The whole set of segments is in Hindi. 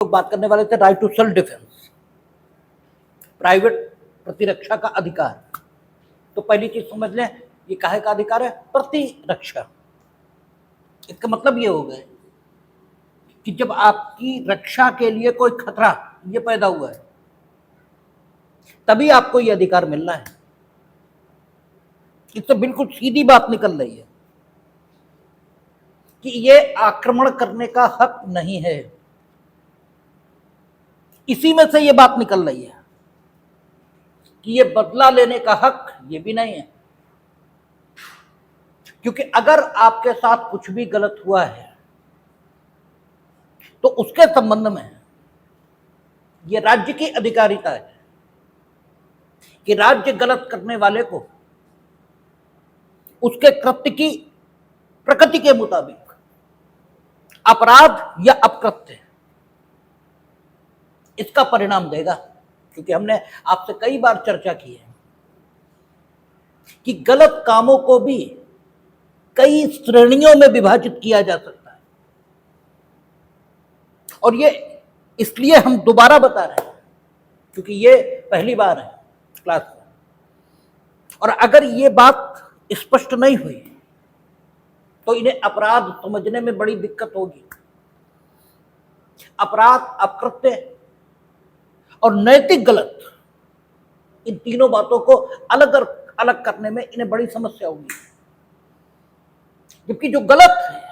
लोग बात करने वाले थे right to self defence, private प्रतिरक्षा का अधिकार। तो पहली चीज समझ लें, ये काहे का अधिकार है? प्रतिरक्षा। इसका मतलब ये हो गया कि जब आपकी रक्षा के लिए कोई खतरा ये पैदा हुआ है तभी आपको ये अधिकार मिलना है। इससे बिल्कुल सीधी बात निकल रही है कि ये आक्रमण करने का हक नहीं है। इसी में से ये बात निकल रही है कि ये बदला लेने का हक ये भी नहीं है, क्योंकि अगर आपके साथ कुछ भी गलत हुआ है तो उसके संबंध में ये राज्य की अधिकारिता है कि राज्य गलत करने वाले को उसके कृत्य की प्रकृति के मुताबिक अपराध या अपकृत्य इसका परिणाम देगा। क्योंकि हमने आपसे कई बार चर्चा की है कि गलत कामों को भी कई श्रेणियों में विभाजित किया जा सकता है, और ये इसलिए हम दोबारा बता रहे हैं क्योंकि ये पहली बार है क्लास में, और अगर ये बात स्पष्ट नहीं हुई तो इन्हें अपराध समझने में बड़ी दिक्कत होगी। अपराध, अपकृत्य और नैतिक गलत, इन तीनों बातों को अलग अलग करने में इन्हें बड़ी समस्या होगी। जबकि जो गलत है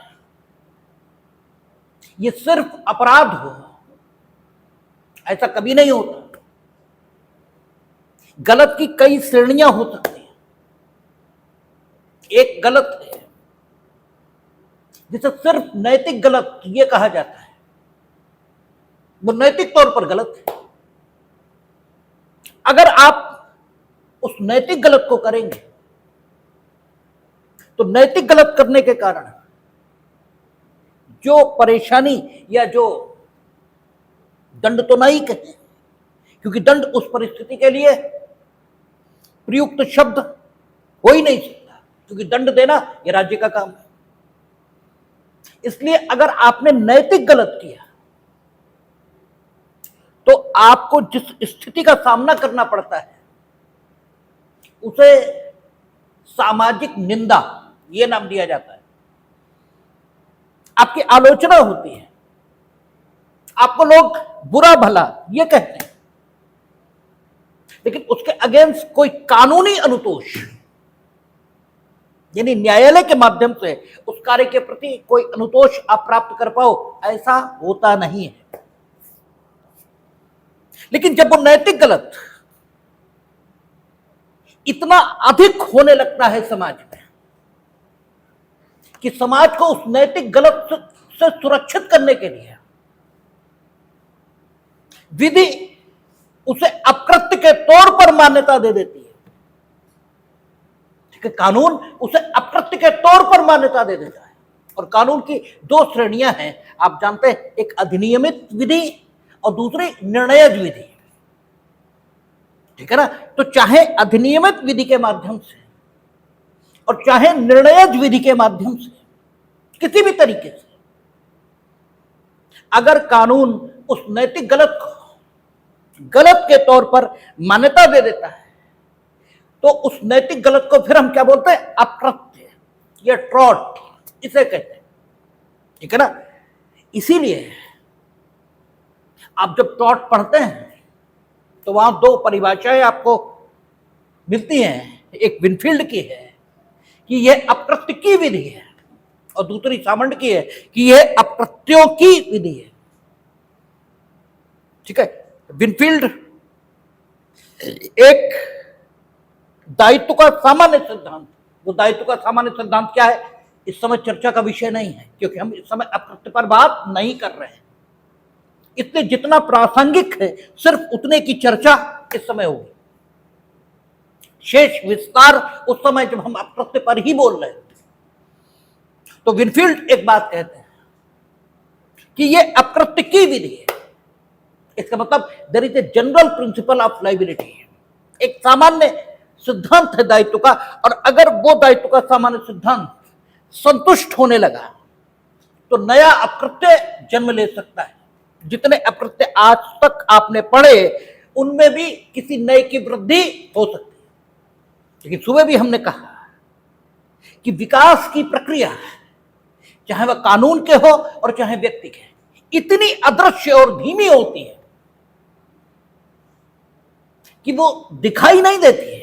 ये सिर्फ अपराध हो ऐसा कभी नहीं होता। गलत की कई श्रेणियां हो सकती हैं। एक गलत है जिसे सिर्फ नैतिक गलत ये कहा जाता है, वो नैतिक तौर पर गलत है। अगर आप उस नैतिक गलत को करेंगे तो नैतिक गलत करने के कारण जो परेशानी या जो दंड तो नहीं कहें, क्योंकि दंड उस परिस्थिति के लिए प्रयुक्त शब्द हो ही नहीं सकता, क्योंकि दंड देना ये राज्य का काम है। इसलिए अगर आपने नैतिक गलत किया तो आपको जिस स्थिति का सामना करना पड़ता है उसे सामाजिक निंदा ये नाम दिया जाता है। आपकी आलोचना होती है, आपको लोग बुरा भला ये कहते हैं, लेकिन उसके अगेंस्ट कोई कानूनी अनुतोष यानी न्यायालय के माध्यम से उस कार्य के प्रति कोई अनुतोष आप प्राप्त कर पाओ, ऐसा होता नहीं है। लेकिन जब वो नैतिक गलत इतना अधिक होने लगता है समाज में कि समाज को उस नैतिक गलत से सुरक्षित करने के लिए विधि उसे अपकृत्य के तौर पर मान्यता दे देती है। ठीक है, कानून उसे अपकृत्य के तौर पर मान्यता दे देता है। और कानून की दो श्रेणियां हैं, आप जानते हैं, एक अधिनियमित विधि और दूसरी निर्णयज विधि। ठीक है ना? तो चाहे अधिनियमित विधि के माध्यम से और चाहे निर्णयज विधि के माध्यम से, किसी भी तरीके से अगर कानून उस नैतिक गलत को गलत के तौर पर मान्यता दे देता है तो उस नैतिक गलत को फिर हम क्या बोलते हैं? अपकृत्य या ट्रॉट इसे कहते हैं। ठीक है ना? इसीलिए आप जब ट्रॉट पढ़ते हैं तो वहां दो परिभाषाएं आपको मिलती हैं। एक विनफील्ड की है कि यह अपकृत्य की विधि है, और दूसरी सामंड की है कि यह अपकृत्यों की विधि है। ठीक है? विनफील्ड एक दायित्व का सामान्य सिद्धांत, वो दायित्व का सामान्य सिद्धांत क्या है इस समय चर्चा का विषय नहीं है, क्योंकि हम इस समय अपकृत्य पर बात नहीं कर रहे हैं। इसलिए जितना प्रासंगिक है सिर्फ उतने की चर्चा इस समय होगी। शेष विस्तार उस समय जब हम अपकृत्य पर ही बोल रहे हैं। तो विनफील्ड एक बात कहते हैं कि यह अपकृत्य की विधि है। इसका मतलब there is a general principle of liability, एक सामान्य सिद्धांत है दायित्व का, और अगर वो दायित्व का सामान्य सिद्धांत संतुष्ट होने लगा तो नया अपकृत्य जन्म ले सकता है। जितने अकृत्य आज तक आपने पढ़े उनमें भी किसी नए की वृद्धि हो सकती है। लेकिन सुबह भी हमने कहा कि विकास की प्रक्रिया, चाहे वह कानून के हो और चाहे व्यक्ति के, इतनी अदृश्य और धीमी होती है कि वो दिखाई नहीं देती है।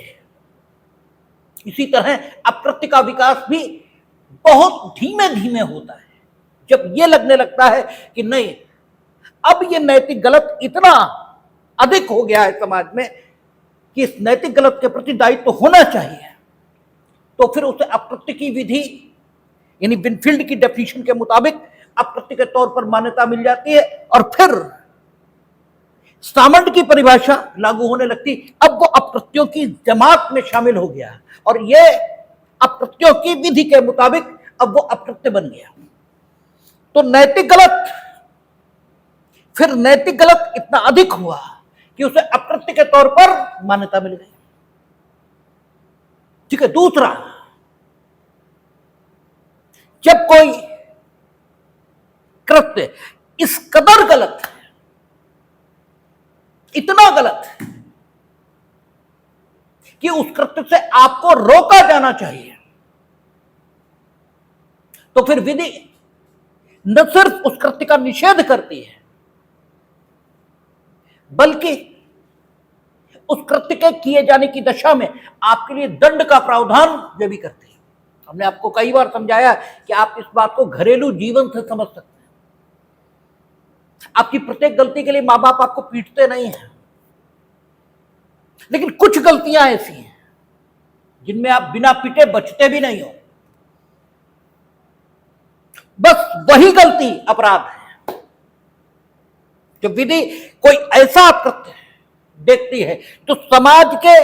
इसी तरह अकृत्य का विकास भी बहुत धीमे धीमे होता है। जब ये लगने लगता है कि नहीं, अब ये नैतिक गलत इतना अधिक हो गया है समाज में कि इस नैतिक गलत के प्रति दायित्व तो होना चाहिए, तो फिर उसे अकृत्य की विधि यानी विनफील्ड की डेफिनेशन के मुताबिक अकृत्य के तौर पर मान्यता मिल जाती है और फिर सामंत की परिभाषा लागू होने लगती। अब वो अकृत्यों की जमात में शामिल हो गया और ये अकृत्यों की विधि के मुताबिक अब वो अकृत्य बन गया। तो नैतिक गलत, फिर नैतिक गलत इतना अधिक हुआ कि उसे अकृत्य के तौर पर मान्यता मिल गई। ठीक है। दूसरा, जब कोई कृत्य इस कदर गलत है, इतना गलत है कि उस कृत्य से आपको रोका जाना चाहिए, तो फिर विधि न सिर्फ उस कृत्य का निषेध करती है बल्कि उस कृत्य के किए जाने की दशा में आपके लिए दंड का प्रावधान ये भी करती है। हमने आपको कई बार समझाया कि आप इस बात को घरेलू जीवन से समझ सकते हैं। आपकी प्रत्येक गलती के लिए मां बाप आपको पीटते नहीं हैं, लेकिन कुछ गलतियां ऐसी हैं जिनमें आप बिना पीटे बचते भी नहीं हो। बस वही गलती अपराध है। जब विधि कोई ऐसा कृत्य देखती है तो समाज के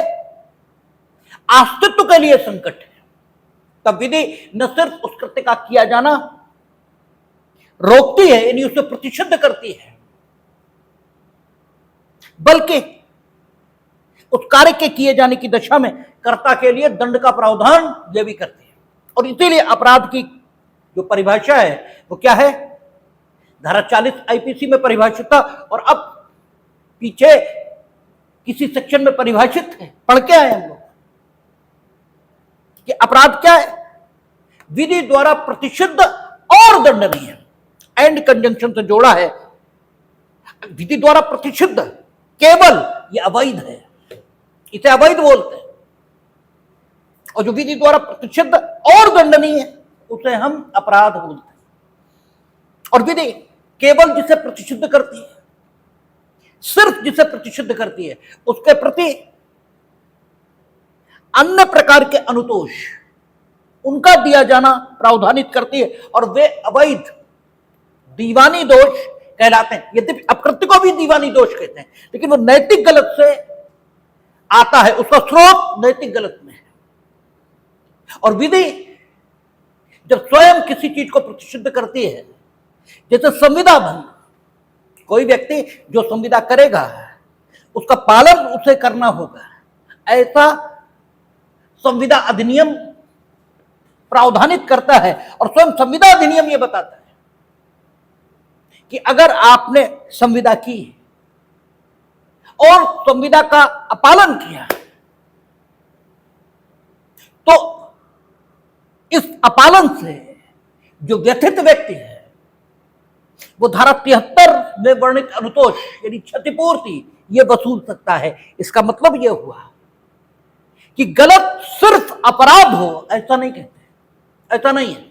अस्तित्व के लिए संकट है, तब विधि न सिर्फ उस कृत्य का किया जाना रोकती है यानी उसे प्रतिषिद्ध करती है, बल्कि उस कार्य के किए जाने की दशा में कर्ता के लिए दंड का प्रावधान यह भी करती है। और इसीलिए अपराध की जो परिभाषा है वो क्या है, धारा 40 आईपीसी में परिभाषित था और अब पीछे किसी सेक्शन में परिभाषित है। पढ़ के आए हम लोग कि अपराध क्या है, विधि द्वारा प्रतिषिद्ध और दंडनीय, एंड कंजंक्शन से जोड़ा है। विधि द्वारा प्रतिषिद्ध केवल ये अवैध है, इसे अवैध बोलते हैं, और जो विधि द्वारा प्रतिषिद्ध और दंडनीय है उसे हम अपराध बोलते हैं। और विधि केवल जिसे प्रतिषिद्ध करती है, सिर्फ जिसे प्रतिषिद्ध करती है, उसके प्रति अन्य प्रकार के अनुतोष उनका दिया जाना प्रावधानित करती है और वे अवैध दीवानी दोष कहलाते हैं। यद्यपि अकृत्य को भी दीवानी दोष कहते हैं, लेकिन वो नैतिक गलत से आता है, उसका स्रोत नैतिक गलत में है। और विधि जब स्वयं किसी चीज को प्रतिषिद्ध करती है, जैसे संविदा भंग, कोई व्यक्ति जो संविदा करेगा उसका पालन उसे करना होगा, ऐसा संविदा अधिनियम प्रावधानित करता है। और स्वयं संविदा अधिनियम यह बताता है कि अगर आपने संविदा की और संविदा का अपालन किया तो इस अपालन से जो व्यथित व्यक्ति है वो धारा 73 में वर्णित अनुतोष यानी क्षतिपूर्ति ये वसूल सकता है। इसका मतलब यह हुआ कि गलत सिर्फ अपराध हो ऐसा नहीं कहते, ऐसा नहीं है।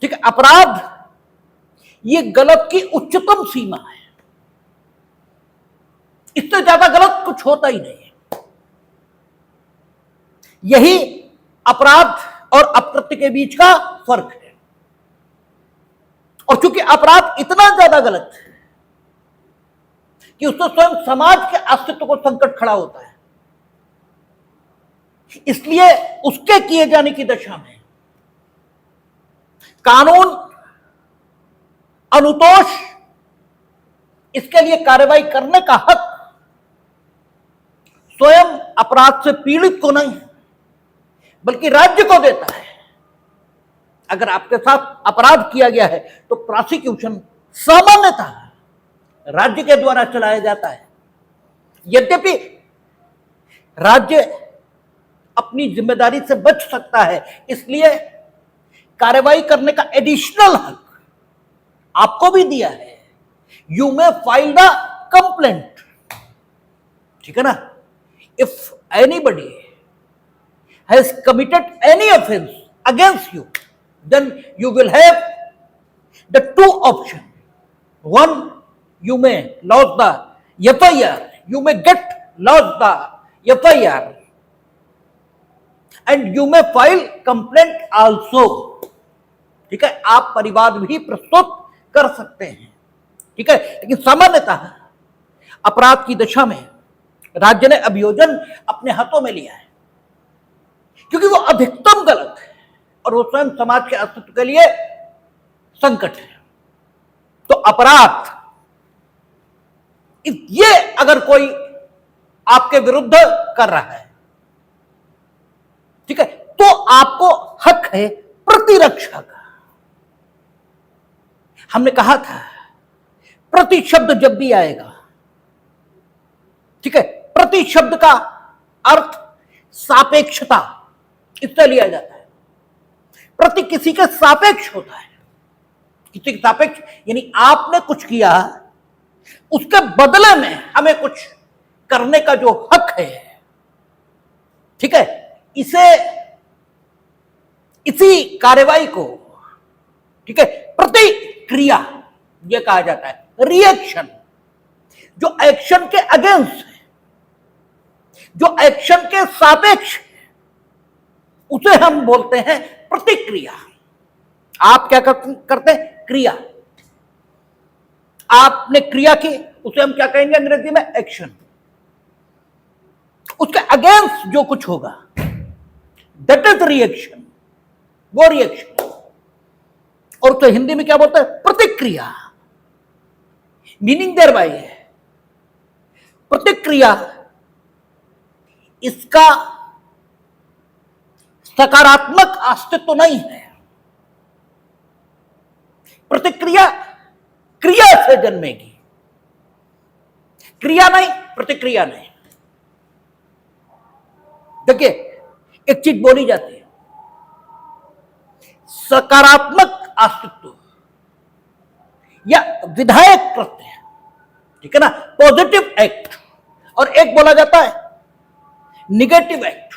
ठीक है, अपराध ये गलत की उच्चतम सीमा है, इससे ज्यादा गलत कुछ होता ही नहीं है। यही अपराध और अकृत्य के बीच का फर्क है। और चूंकि अपराध इतना ज्यादा गलत है कि उससे स्वयं समाज के अस्तित्व को संकट खड़ा होता है, इसलिए उसके किए जाने की दशा में कानून अनुतोष इसके लिए कार्रवाई करने का हक स्वयं अपराध से पीड़ित को नहीं बल्कि राज्य को देता है। अगर आपके साथ अपराध किया गया है तो प्रोसिक्यूशन सामान्यतः राज्य के द्वारा चलाया जाता है। यद्यपि राज्य अपनी जिम्मेदारी से बच सकता है, इसलिए कार्रवाई करने का एडिशनल हक आपको भी दिया है। You may file the complaint, ठीक है ना। If anybody has committed any offence against you, then you will have the two option. One, you may lodge the FIR, you may get lodge the FIR and you may file complaint also, ठीक है। आप परिवाद भी प्रस्तुत कर सकते हैं, ठीक है। लेकिन सामान्यतः अपराध की दिशा में राज्य ने अभियोजन अपने हाथों में लिया है, क्योंकि वो अधिकतम गलत है और वो स्वयं समाज के अस्तित्व के लिए संकट है। तो अपराध, ये अगर कोई आपके विरुद्ध कर रहा है, ठीक है, तो आपको हक है प्रतिरक्षा का। हमने कहा था प्रति शब्द जब भी आएगा, ठीक है, प्रति शब्द का अर्थ सापेक्षता, इससे लिया जाता है। प्रति किसी के सापेक्ष होता है, किसी के सापेक्ष यानी आपने कुछ किया, उसके बदले में हमें कुछ करने का जो हक है, ठीक है, इसी कार्यवाही को, ठीक है, प्रतिक्रिया यह कहा जाता है। रिएक्शन जो एक्शन के अगेंस्ट है, जो एक्शन के सापेक्ष है, उसे हम बोलते हैं प्रतिक्रिया। आप क्या करते हैं? क्रिया। आपने क्रिया की, उसे हम क्या कहेंगे अंग्रेजी में? एक्शन। उसके अगेंस्ट जो कुछ होगा, दैट इज रिएक्शन, वो रिएक्शन। और उसे हिंदी में क्या बोलते हैं? प्रतिक्रिया। मीनिंग देयर बाय है प्रतिक्रिया, इसका सकारात्मक अस्तित्व तो नहीं है। प्रतिक्रिया क्रिया से जन्मेगी, क्रिया नहीं, प्रतिक्रिया नहीं। देखिए, एक चीज बोली जाती है, सकारात्मक अस्तित्व या विधायक कृत्य, ठीक है ना, पॉजिटिव एक्ट, और एक बोला जाता है निगेटिव एक्ट।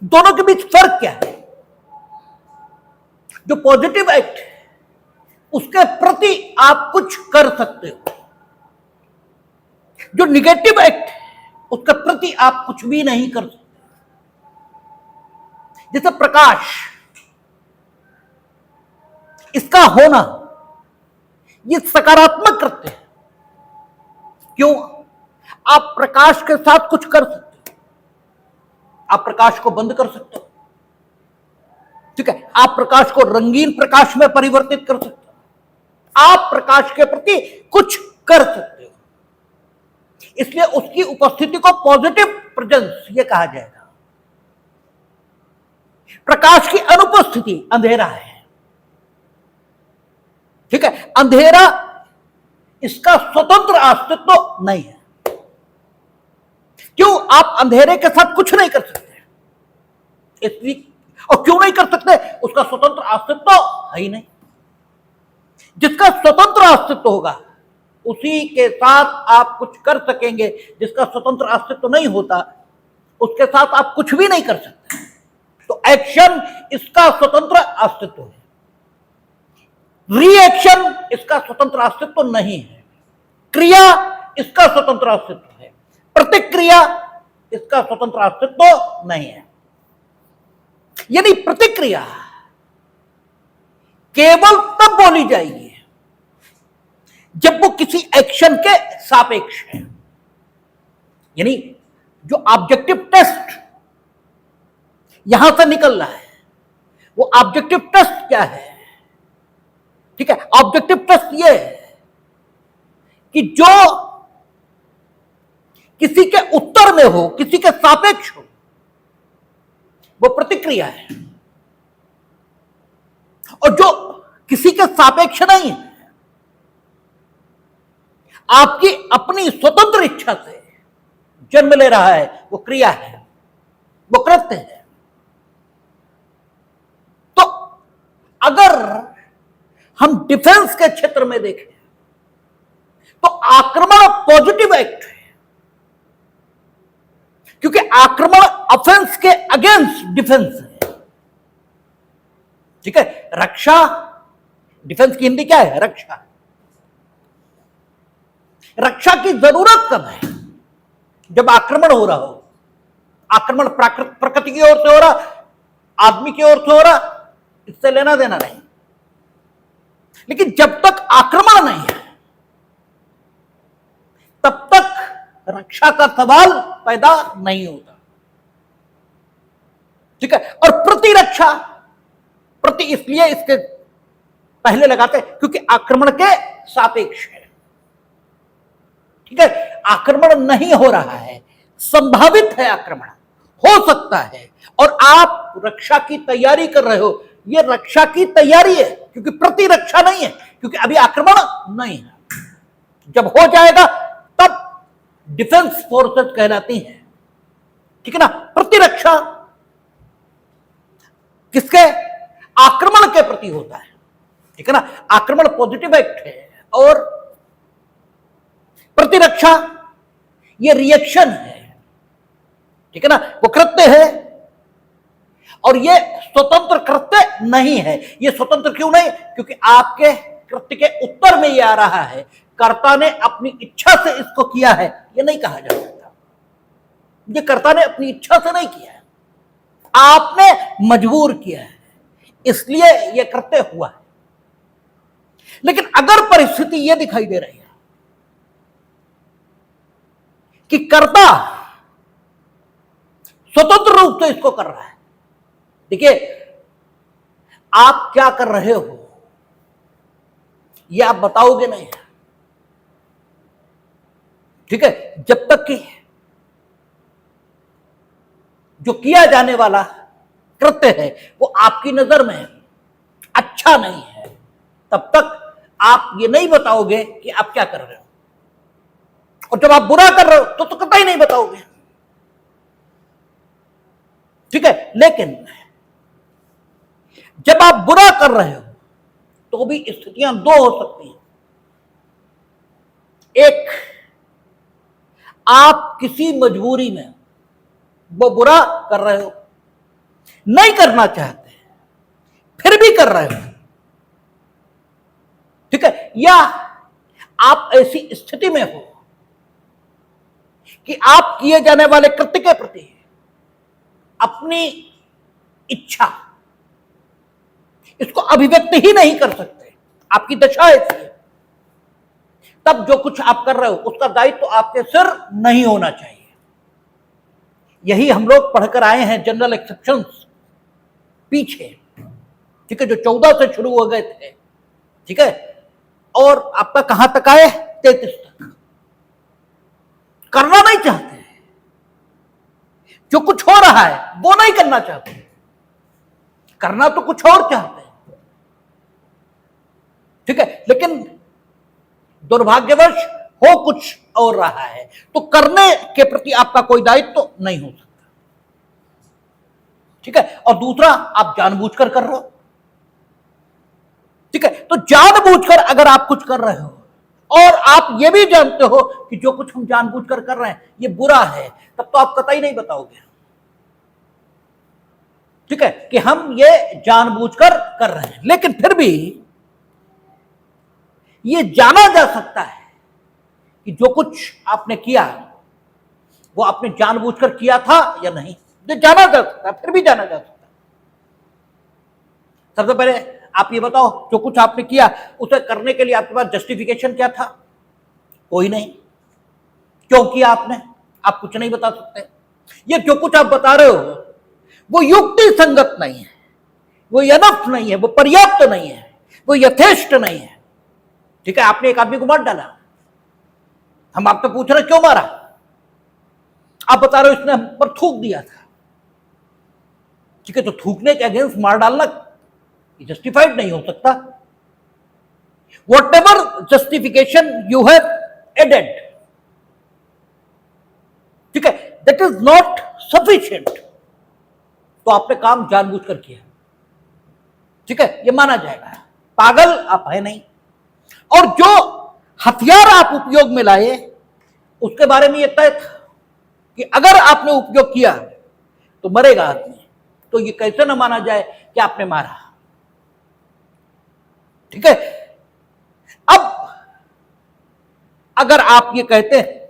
दोनों के बीच फर्क क्या है? जो पॉजिटिव एक्ट है, उसके प्रति आप कुछ कर सकते हो। जो निगेटिव एक्ट है, उसके प्रति आप कुछ भी नहीं कर सकते। जैसे प्रकाश, इसका होना ये सकारात्मक कृत्य है। क्यों? आप प्रकाश के साथ कुछ कर सकते हो। आप प्रकाश को बंद कर सकते हो, ठीक है, आप प्रकाश को रंगीन प्रकाश में परिवर्तित कर सकते हो। आप प्रकाश के प्रति कुछ कर सकते हो, इसलिए उसकी उपस्थिति को पॉजिटिव प्रेजेंस ये कहा जाएगा। प्रकाश की अनुपस्थिति अंधेरा है, ठीक है। अंधेरा, इसका स्वतंत्र अस्तित्व नहीं है। क्यों? आप अंधेरे के साथ कुछ नहीं कर सकते, इसलिए। और क्यों नहीं कर सकते? उसका स्वतंत्र अस्तित्व है ही नहीं। जिसका स्वतंत्र अस्तित्व होगा, उसी के साथ आप कुछ कर सकेंगे। जिसका स्वतंत्र अस्तित्व नहीं होता, उसके साथ आप कुछ भी नहीं कर सकते। तो एक्शन इसका स्वतंत्र अस्तित्व है, रिएक्शन इसका स्वतंत्र अस्तित्व नहीं है, क्रिया इसका स्वतंत्र अस्तित्व है, प्रतिक्रिया इसका स्वतंत्र अस्तित्व नहीं है। यानी प्रतिक्रिया केवल तब बोली जाएगी जब वो किसी एक्शन के सापेक्ष है। यानी जो ऑब्जेक्टिव टेस्ट यहां से निकल रहा है, वो ऑब्जेक्टिव टेस्ट क्या है? ठीक है, ऑब्जेक्टिव टेस्ट ये है कि जो किसी के उत्तर में हो, किसी के सापेक्ष हो, वो प्रतिक्रिया है। और जो किसी के सापेक्ष नहीं है, आपकी अपनी स्वतंत्र इच्छा से जन्म ले रहा है, वो क्रिया है, वो कृत्य है। तो अगर हम डिफेंस के क्षेत्र में देखें तो आक्रमण पॉजिटिव एक्ट है, क्योंकि आक्रमण ऑफेंस के अगेंस्ट डिफेंस है। ठीक है, रक्षा, डिफेंस की हिंदी क्या है? रक्षा। रक्षा की जरूरत कब है? जब आक्रमण हो रहा हो। आक्रमण प्रकृति की ओर से हो रहा, आदमी की ओर से हो रहा, इससे लेना देना नहीं। लेकिन जब तक आक्रमण नहीं है तब तक रक्षा का सवाल पैदा नहीं होता। ठीक है, और प्रतिरक्षा, प्रति इसलिए इसके पहले लगाते हैं क्योंकि आक्रमण के सापेक्ष है। ठीक है, आक्रमण नहीं हो रहा है, संभावित है आक्रमण, हो सकता है, और आप रक्षा की तैयारी कर रहे हो। यह रक्षा की तैयारी है, क्योंकि प्रतिरक्षा नहीं है, क्योंकि अभी आक्रमण नहीं है। जब हो जाएगा तब डिफेंस फोर्सेस कहलाती हैं। ठीक है ना। प्रतिरक्षा किसके? आक्रमण के प्रति होता है। ठीक है ना। आक्रमण पॉजिटिव एक्ट है और प्रतिरक्षा ये रिएक्शन है। ठीक है ना, वो कृत्य है और ये स्वतंत्र कृत्य नहीं है। ये स्वतंत्र क्यों नहीं? क्योंकि आपके कृत्य के उत्तर में ये आ रहा है, कर्ता ने अपनी इच्छा से इसको किया है, ये नहीं कहा जा सकता। ये कर्ता ने अपनी इच्छा से नहीं किया है, आपने मजबूर किया है, इसलिए ये कृत्य हुआ है। लेकिन अगर परिस्थिति ये दिखाई दे रही है कि कर्ता स्वतंत्र रूप से इसको कर रहा है, देखिए आप क्या कर रहे हो ये आप बताओगे नहीं। ठीक है, जब तक कि जो किया जाने वाला कृत्य है वो आपकी नजर में अच्छा नहीं है, तब तक आप ये नहीं बताओगे कि आप क्या कर रहे हो। और जब आप बुरा कर रहे हो तो कतई नहीं बताओगे। ठीक है, लेकिन जब आप बुरा कर रहे हो तो भी स्थितियां दो हो सकती हैं। एक, आप किसी मजबूरी में वो बुरा कर रहे हो, नहीं करना चाहते फिर भी कर रहे हो। ठीक है, या आप ऐसी स्थिति में हो कि आप किए जाने वाले कृत्य के प्रति अपनी इच्छा इसको अभिव्यक्त ही नहीं कर सकते, आपकी दशा ऐसी है, तब जो कुछ आप कर रहे हो उसका दायित्व तो आपके सिर नहीं होना चाहिए। यही हम लोग पढ़कर आए हैं जनरल एक्सेप्शंस पीछे। ठीक है, जो 14 से शुरू हो गए थे। ठीक है, और आपका कहां तक आए? 33 तक। करना नहीं चाहते, जो कुछ हो रहा है वो नहीं करना चाहते, करना तो कुछ और चाहते हैं। ठीक है, लेकिन दुर्भाग्यवश हो कुछ और रहा है, तो करने के प्रति आपका कोई दायित्व तो नहीं हो सकता। ठीक है, और दूसरा, आप जानबूझकर कर रहे हो। ठीक है, तो जानबूझकर अगर आप कुछ कर रहे हो और आप ये भी जानते हो कि जो कुछ हम जानबूझकर कर रहे हैं ये बुरा है, तब तो आप कतई नहीं बताओगे। ठीक है, कि हम ये जानबूझकर कर रहे हैं। लेकिन फिर भी ये जाना जा सकता है कि जो कुछ आपने किया वो आपने जानबूझकर किया था या नहीं, ये जाना जा सकता है, फिर भी जाना जा सकता है। सबसे पहले आप ये बताओ, जो कुछ आपने किया उसे करने के लिए आपके पास जस्टिफिकेशन क्या था? कोई नहीं। क्यों किया आपने? आप कुछ नहीं बता सकते। ये जो कुछ आप बता रहे हो वो युक्ति संगत नहीं है, वो यनफ नहीं है, वो पर्याप्त नहीं है, वो यथेष्ट नहीं है। ठीक है, आपने एक आदमी को मार डाला, हम आपसे पूछ रहे क्यों मारा? आप बता रहे हो इसने हम पर थूक दिया था। ठीक है, तो थूकने के अगेंस्ट मार डालना जस्टिफाइड नहीं हो सकता। Whatever justification you have added, ठीक है, दैट इज नॉट सफिशिएंट, तो आपने काम जानबूझकर किया, ठीक है, ये माना जाएगा। पागल आप है नहीं। और जो हथियार आप उपयोग में लाए उसके बारे में यह तय था कि अगर आपने उपयोग किया तो मरेगा आदमी, तो ये कैसे ना माना जाए कि आपने मारा, ठीक है। अब अगर आप ये कहते हैं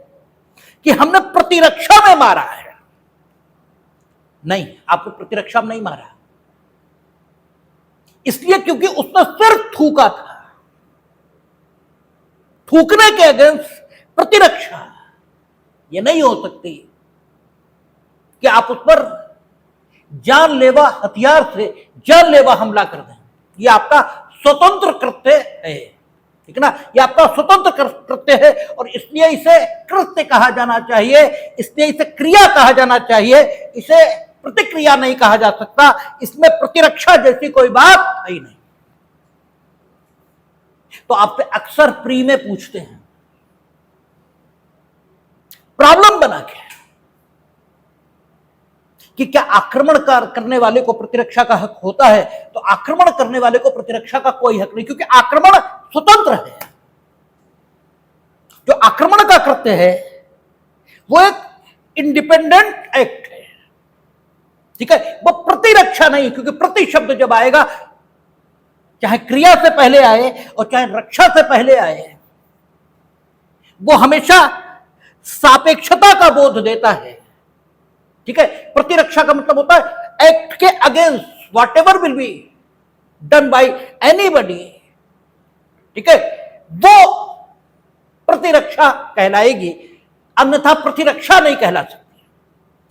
कि हमने प्रतिरक्षा में मारा है, नहीं, आपने प्रतिरक्षा में नहीं मारा, इसलिए क्योंकि उसने सिर्फ थूका था। थूकने के अगेंस्ट प्रतिरक्षा ये नहीं हो सकती कि आप उस पर जानलेवा हथियार से जानलेवा हमला कर दें। ये आपका स्वतंत्र कृत्य है, ठीक ना, ये आपका स्वतंत्र कृत्य है, और इसलिए इसे कृत्य कहा जाना चाहिए, इसलिए इसे क्रिया कहा जाना चाहिए, इसे प्रतिक्रिया नहीं कहा जा सकता। इसमें प्रतिरक्षा जैसी कोई बात है ही नहीं। तो आपसे अक्सर प्री में पूछते हैं, प्रॉब्लम बना क्या कि क्या आक्रमण करने वाले को प्रतिरक्षा का हक होता है? तो आक्रमण करने वाले को प्रतिरक्षा का कोई हक नहीं, क्योंकि आक्रमण स्वतंत्र है। जो आक्रमण का कृत्य है वो एक इंडिपेंडेंट एक्ट है, ठीक है, वो प्रतिरक्षा नहीं, क्योंकि प्रति शब्द जब आएगा, चाहे क्रिया से पहले आए और चाहे रक्षा से पहले आए, वो हमेशा सापेक्षता का बोध देता है, ठीक है। प्रतिरक्षा का मतलब होता है एक्ट के against what ever will be done by anybody, ठीक है, वो प्रतिरक्षा कहलाएगी, अन्यथा प्रतिरक्षा नहीं कहला सकती।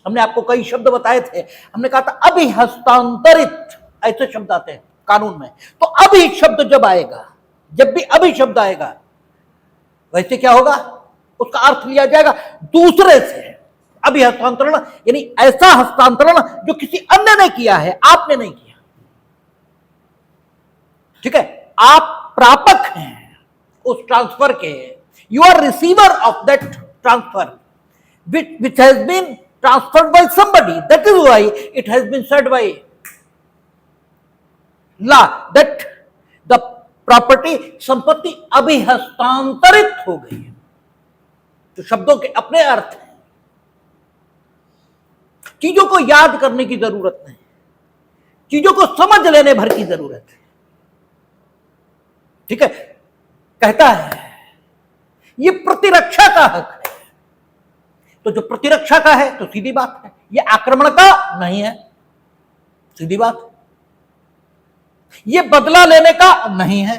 हमने आपको कई शब्द बताए थे, हमने कहा था अभिहस्तांतरित, ऐसे शब्द आते हैं कानून में। तो अभी शब्द जब आएगा, जब भी अभी शब्द आएगा, वैसे क्या होगा, उसका अर्थ लिया जाएगा दूसरे से। अभी हस्तांतरण यानी ऐसा हस्तांतरण जो किसी अन्य ने किया है, आपने नहीं किया, ठीक है, आप प्रापक हैं उस ट्रांसफर के, you are receiver of that transfer which has been transferred by somebody. That is why it has been said by law that the property, संपत्ति अभी हस्तांतरित हो गई है। तो शब्दों के अपने अर्थ हैं, चीजों को याद करने की जरूरत नहीं, चीजों को समझ लेने भर की जरूरत है, ठीक है। कहता है ये प्रतिरक्षा का हक है, तो जो प्रतिरक्षा का है तो सीधी बात है, ये आक्रमण का नहीं है, सीधी बात। ये बदला लेने का नहीं है।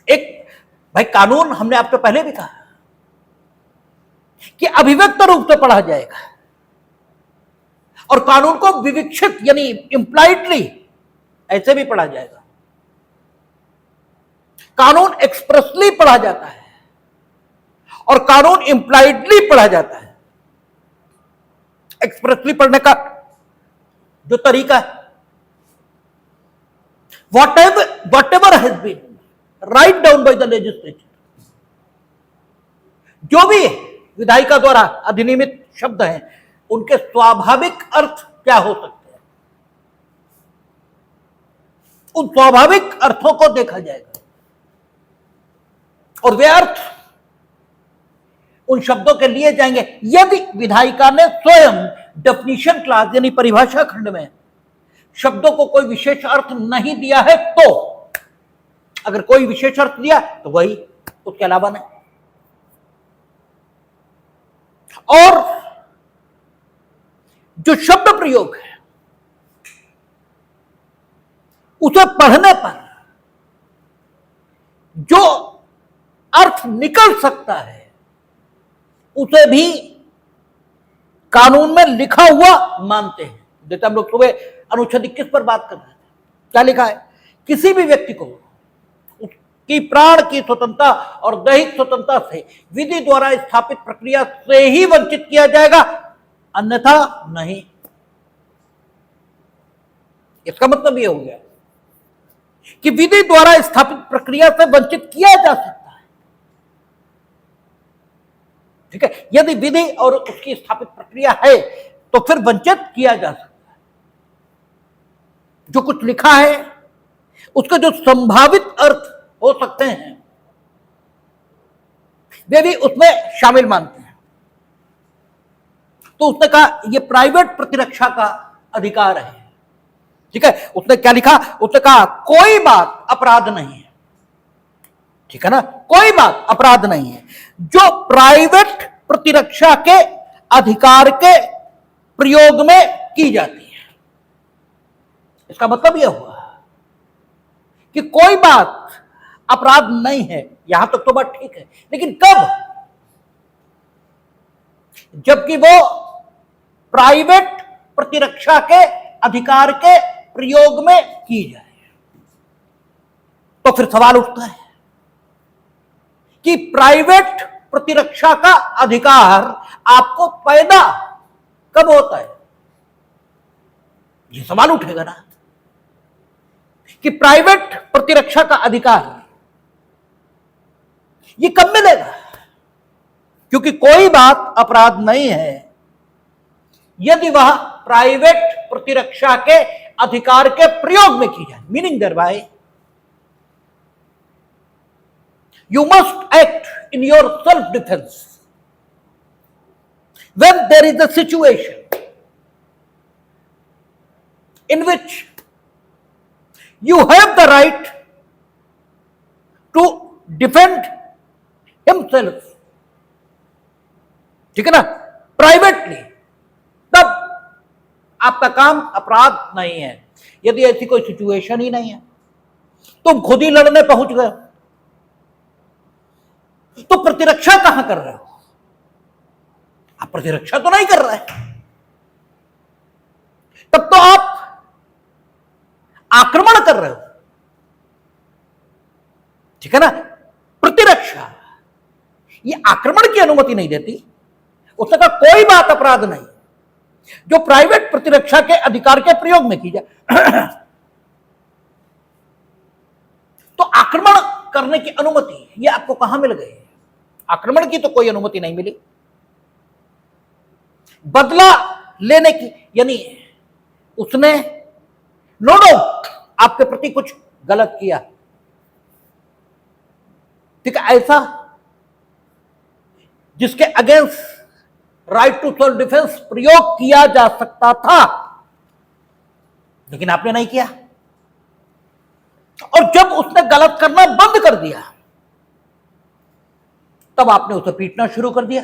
एक भाई कानून हमने आपसे पहले भी कहा कि अभिव्यक्त रूप से पढ़ा जाएगा, और कानून को विविक्षित यानी इंप्लाइडली ऐसे भी पढ़ा जाएगा। कानून एक्सप्रेसली पढ़ा जाता है और कानून इंप्लाइडली पढ़ा जाता है। एक्सप्रेसली पढ़ने का जो तरीका है, whatever has been write down by the legislature, जो भी विधायिका द्वारा अधिनियमित शब्द हैं, उनके स्वाभाविक अर्थ क्या हो सकते हैं, उन स्वाभाविक अर्थों को देखा जाएगा, और वे अर्थ उन शब्दों के लिए जाएंगे। यदि विधायिका ने स्वयं डेफिनेशन क्लास यानी परिभाषा खंड में शब्दों को कोई विशेष अर्थ नहीं दिया है, तो अगर कोई विशेष अर्थ दिया तो वही, उसके अलावा नहीं। और जो शब्द प्रयोग है उसे पढ़ने पर जो अर्थ निकल सकता है उसे भी कानून में लिखा हुआ मानते हैं। जैसे हम लोग सुबह अनुच्छेद 21 पर बात कर रहे थे, क्या लिखा है, किसी भी व्यक्ति को उसकी प्राण की स्वतंत्रता और दैहिक स्वतंत्रता से विधि द्वारा स्थापित प्रक्रिया से ही वंचित किया जाएगा, अन्यथा नहीं। इसका मतलब यह हो गया कि विधि द्वारा स्थापित प्रक्रिया से वंचित किया जा सकता है, ठीक है, यदि विधि और उसकी स्थापित प्रक्रिया है तो फिर वंचित किया जा सकता है। जो कुछ लिखा है उसके जो संभावित अर्थ हो सकते हैं वे भी उसमें शामिल मानते हैं। तो उसने कहा यह प्राइवेट प्रतिरक्षा का अधिकार है। ठीक है, उसने क्या लिखा, उसने कहा कोई बात अपराध नहीं है। ठीक है ना, कोई बात अपराध नहीं है जो प्राइवेट प्रतिरक्षा के अधिकार के प्रयोग में की जाती है। इसका मतलब यह हुआ कि कोई बात अपराध नहीं है, यहां तक तो बात ठीक है, लेकिन कब, जबकि वो प्राइवेट प्रतिरक्षा के अधिकार के प्रयोग में की जाए। तो फिर सवाल उठता है कि प्राइवेट प्रतिरक्षा का अधिकार आपको पैदा कब होता है। यह सवाल उठेगा ना कि प्राइवेट प्रतिरक्षा का अधिकार ये कब मिलेगा, क्योंकि कोई बात अपराध नहीं है यदि वह प्राइवेट प्रतिरक्षा के अधिकार के प्रयोग में की जाए। Meaning there bye you must act in your self defense when there is a situation in which you have the right to defend himself, ठीक है ना, प्राइवेटली, तब आपका काम अपराध नहीं है। यदि ऐसी कोई सिचुएशन ही नहीं है, तुम खुद ही लड़ने पहुंच गए तो प्रतिरक्षा कहां कर रहे हो। आप प्रतिरक्षा तो नहीं कर रहे, तब तो आप आक्रमण कर रहे हो। ठीक है ना, प्रतिरक्षा ये आक्रमण की अनुमति नहीं देती। उसने कहा कोई बात अपराध नहीं जो प्राइवेट प्रतिरक्षा के अधिकार के प्रयोग में की जाए। तो आक्रमण करने की अनुमति ये आपको कहां मिल गई। आक्रमण की तो कोई अनुमति नहीं मिली। बदला लेने की, यानी उसने नो डाउट आपके प्रति कुछ गलत किया, ठीक है, ऐसा जिसके against right to self defence प्रयोग किया जा सकता था, लेकिन आपने नहीं किया। और जब उसने गलत करना बंद कर दिया तब आपने उसे पीटना शुरू कर दिया।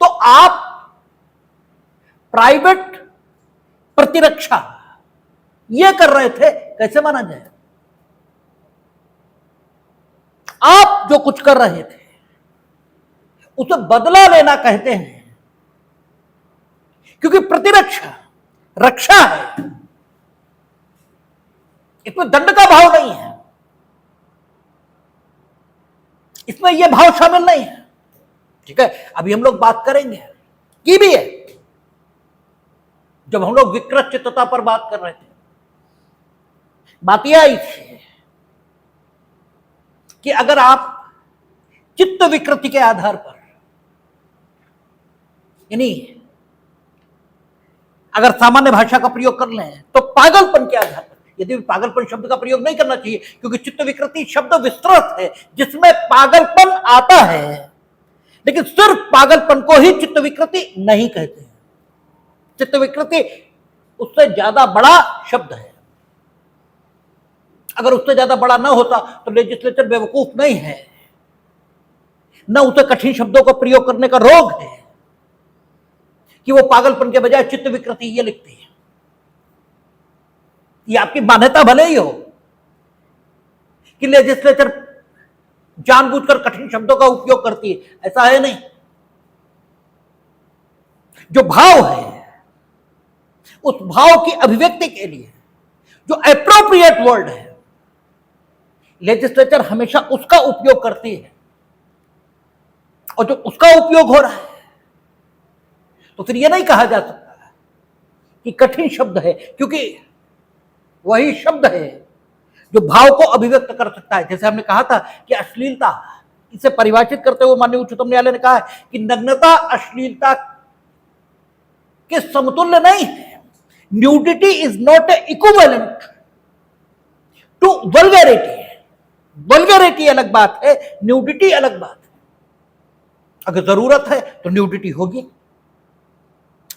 तो आप प्राइवेट प्रतिरक्षा यह कर रहे थे, कैसे माना जाए। आप जो कुछ कर रहे थे उसे बदला लेना कहते हैं, क्योंकि प्रतिरक्षा रक्षा है, इसमें दंड का भाव नहीं है, इसमें यह भाव शामिल नहीं है। ठीक है, अभी हम लोग बात करेंगे की भी है, जब हम लोग विकृत चित्तता पर बात कर रहे थे, बात यह आई थी कि अगर आप चित्त विकृति के आधार पर, यानी अगर सामान्य भाषा का प्रयोग कर लें तो पागलपन के आधार पर, यदि पागलपन शब्द का प्रयोग नहीं करना चाहिए क्योंकि चित्त विकृति शब्द विस्तृत है जिसमें पागलपन आता है, लेकिन सिर्फ पागलपन को ही चित्त विकृति नहीं कहते हैं। चित्त विकृति उससे ज्यादा बड़ा शब्द है। अगर उससे ज्यादा बड़ा ना होता तो लेजिस्लेचर बेवकूफ नहीं है, न उसे कठिन शब्दों का प्रयोग करने का रोग है कि वो पागलपन के बजाय चित्त विकृति ये लिखती है। ये आपकी मान्यता भले ही हो कि लेजिस्लेचर जानबूझकर कठिन शब्दों का उपयोग करती है, ऐसा है नहीं। जो भाव है उस भाव की अभिव्यक्ति के लिए जो एप्रोप्रिएट वर्ड है लेजिस्लेचर हमेशा उसका उपयोग करती है, और जो उसका उपयोग हो रहा है तो फिर यह नहीं कहा जा सकता कि कठिन शब्द है, क्योंकि वही शब्द है जो भाव को अभिव्यक्त कर सकता है। जैसे हमने कहा था कि अश्लीलता इसे परिभाषित करते हुए माननीय उच्चतम न्यायालय ने कहा है कि नग्नता अश्लीलता के समतुल्य नहीं है। Nudity is not equivalent to vulgarity. Vulgarity अलग बात है, न्यूडिटी अलग बात है। अगर जरूरत है तो न्यूडिटी होगी।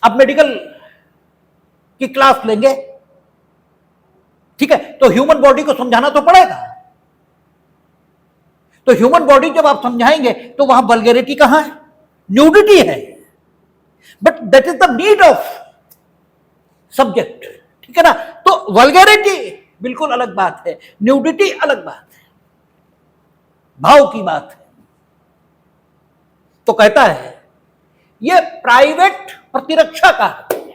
अब मेडिकल की क्लास लेंगे, ठीक है, तो ह्यूमन बॉडी को समझाना तो पड़ेगा। तो ह्यूमन बॉडी जब आप समझाएंगे तो वहां वल्गैरिटी कहां है? न्यूडिटी है। But that is the need of subject, ठीक है ना। तो वल्गैरिटी बिल्कुल अलग बात है, न्यूडिटी अलग बात है, भाव की बात है। तो कहता है यह प्राइवेट प्रतिरक्षा का है।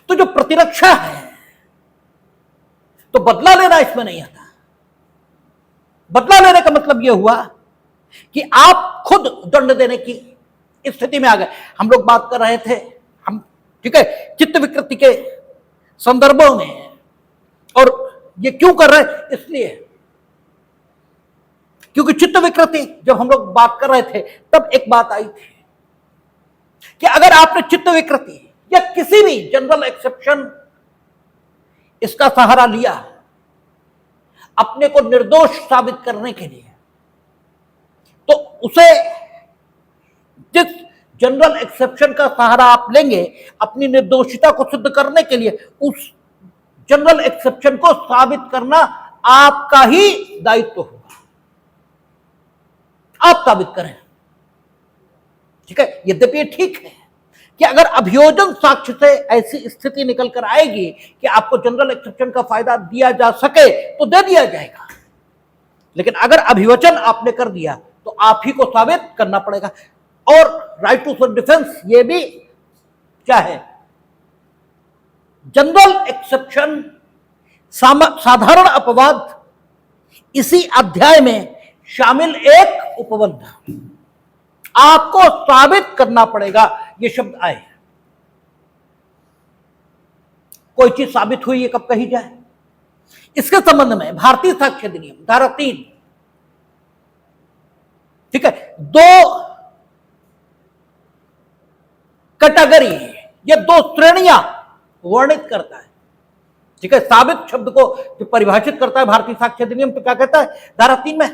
तो जो प्रतिरक्षा है तो बदला लेना इसमें नहीं आता। बदला लेने का मतलब यह हुआ कि आप खुद दंड देने की स्थिति में आ गए। हम लोग बात कर रहे थे, हम, ठीक है, चित्त विकृति के संदर्भों में, और ये क्यों कर रहे हैं? इसलिए क्योंकि चित्त विकृति जब हम लोग बात कर रहे थे तब एक बात आई थी कि अगर आपने चित्त विकृति या किसी भी जनरल एक्सेप्शन इसका सहारा लिया अपने को निर्दोष साबित करने के लिए, तो उसे जिस जनरल एक्सेप्शन का सहारा आप लेंगे अपनी निर्दोषिता को सिद्ध करने के लिए, उस जनरल एक्सेप्शन को साबित करना आपका ही दायित्व होगा। आप साबित करें, ठीक है। यद्यपि ये ठीक है कि अगर अभियोजन साक्ष्य से ऐसी स्थिति निकल कर आएगी कि आपको जनरल एक्सेप्शन का फायदा दिया जा सके तो दे दिया जाएगा, लेकिन अगर अभिवचन आपने कर दिया तो आप ही को साबित करना पड़ेगा। और राइट टू सेल्फ डिफेंस ये भी क्या है? जनरल एक्सेप्शन, साधारण अपवाद, इसी अध्याय में शामिल एक उपबंध। आपको साबित करना पड़ेगा। ये शब्द आए, कोई चीज साबित हुई, ये कब कही जाए? इसके संबंध में भारतीय साक्ष्य अधिनियम धारा 3, ठीक है, 2 कैटेगरी या 2 श्रेणियां वर्णित करता है, ठीक है। साबित शब्द को जो परिभाषित करता है भारतीय साक्ष्य अधिनियम तो क्या कहता है धारा 3 में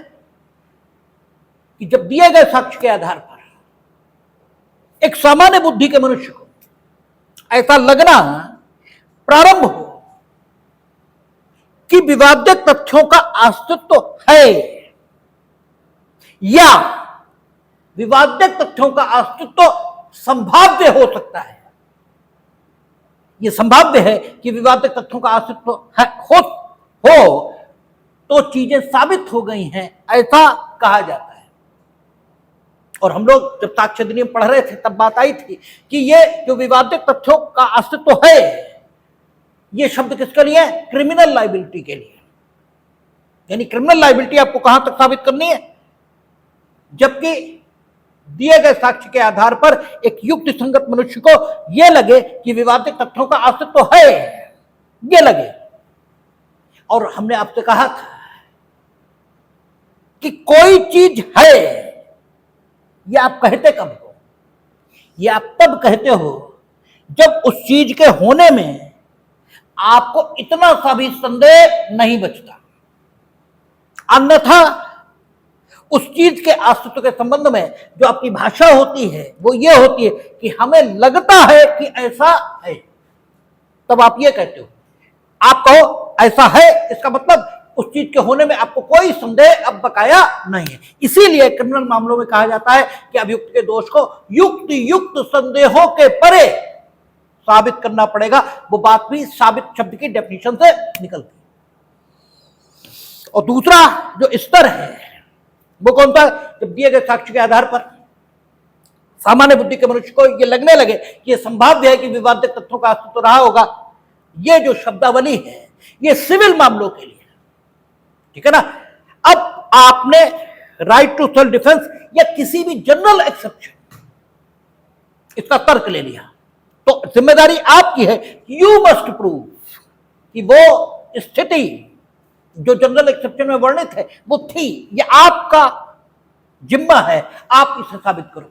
कि जब दिए गए साक्ष्य के आधार पर एक सामान्य बुद्धि के मनुष्य को ऐसा लगना प्रारंभ हो कि विवादित तथ्यों का अस्तित्व है या विवादित तथ्यों का अस्तित्व संभाव्य हो सकता है। यह संभाव्य है कि विवादित तथ्यों का अस्तित्व हो तो चीजें साबित हो गई हैं, ऐसा कहा जाता है। और हम लोग जब साक्ष्य अधिनियम पढ़ रहे थे तब बात आई थी कि ये जो विवादित तथ्यों का अस्तित्व है, ये शब्द किसके लिए? क्रिमिनल लायबिलिटी के लिए। यानी क्रिमिनल लायबिलिटी आपको कहां तक साबित करनी है? जबकि दिए गए साक्ष्य के आधार पर एक युक्ति संगत मनुष्य को यह लगे कि विवादित तथ्यों का अस्तित्व है, ये लगे। और हमने आपसे कहा था कि कोई चीज है, ये आप कहते कब हो? ये आप तब कहते हो जब उस चीज के होने में आपको इतना सा भी संदेह नहीं बचता। अन्यथा उस चीज के अस्तित्व के संबंध में जो आपकी भाषा होती है वो ये होती है कि हमें लगता है कि ऐसा है, तब आप ये कहते हो। आप कहो ऐसा है, इसका मतलब उस चीज के होने में आपको कोई संदेह अब बकाया नहीं है। इसीलिए क्रिमिनल मामलों में कहा जाता है कि अभियुक्त के दोष को युक्त संदेहों के परे साबित करना पड़ेगा। वो बात भी साबित शब्द की डेफिनेशन से निकलती है। और दूसरा जो स्तर है वो कौन सा? जब दिए गए साक्ष्य के आधार पर सामान्य बुद्धि के मनुष्य को ये लगने लगे कि यह संभाव्य है कि विवादित तथ्यों का अस्तित्व रहा होगा। ये जो शब्दावली है ये सिविल मामलों के लिए, ठीक है ना। अब आपने राइट टू सेल्फ डिफेंस या किसी भी जनरल एक्सेप्शन इसका तर्क ले लिया, तो जिम्मेदारी आपकी है। यू मस्ट प्रूव कि वो स्थिति जो जनरल एक्सेप्शन में वर्णित है वो थी। ये आपका जिम्मा है, आप इसे साबित करो।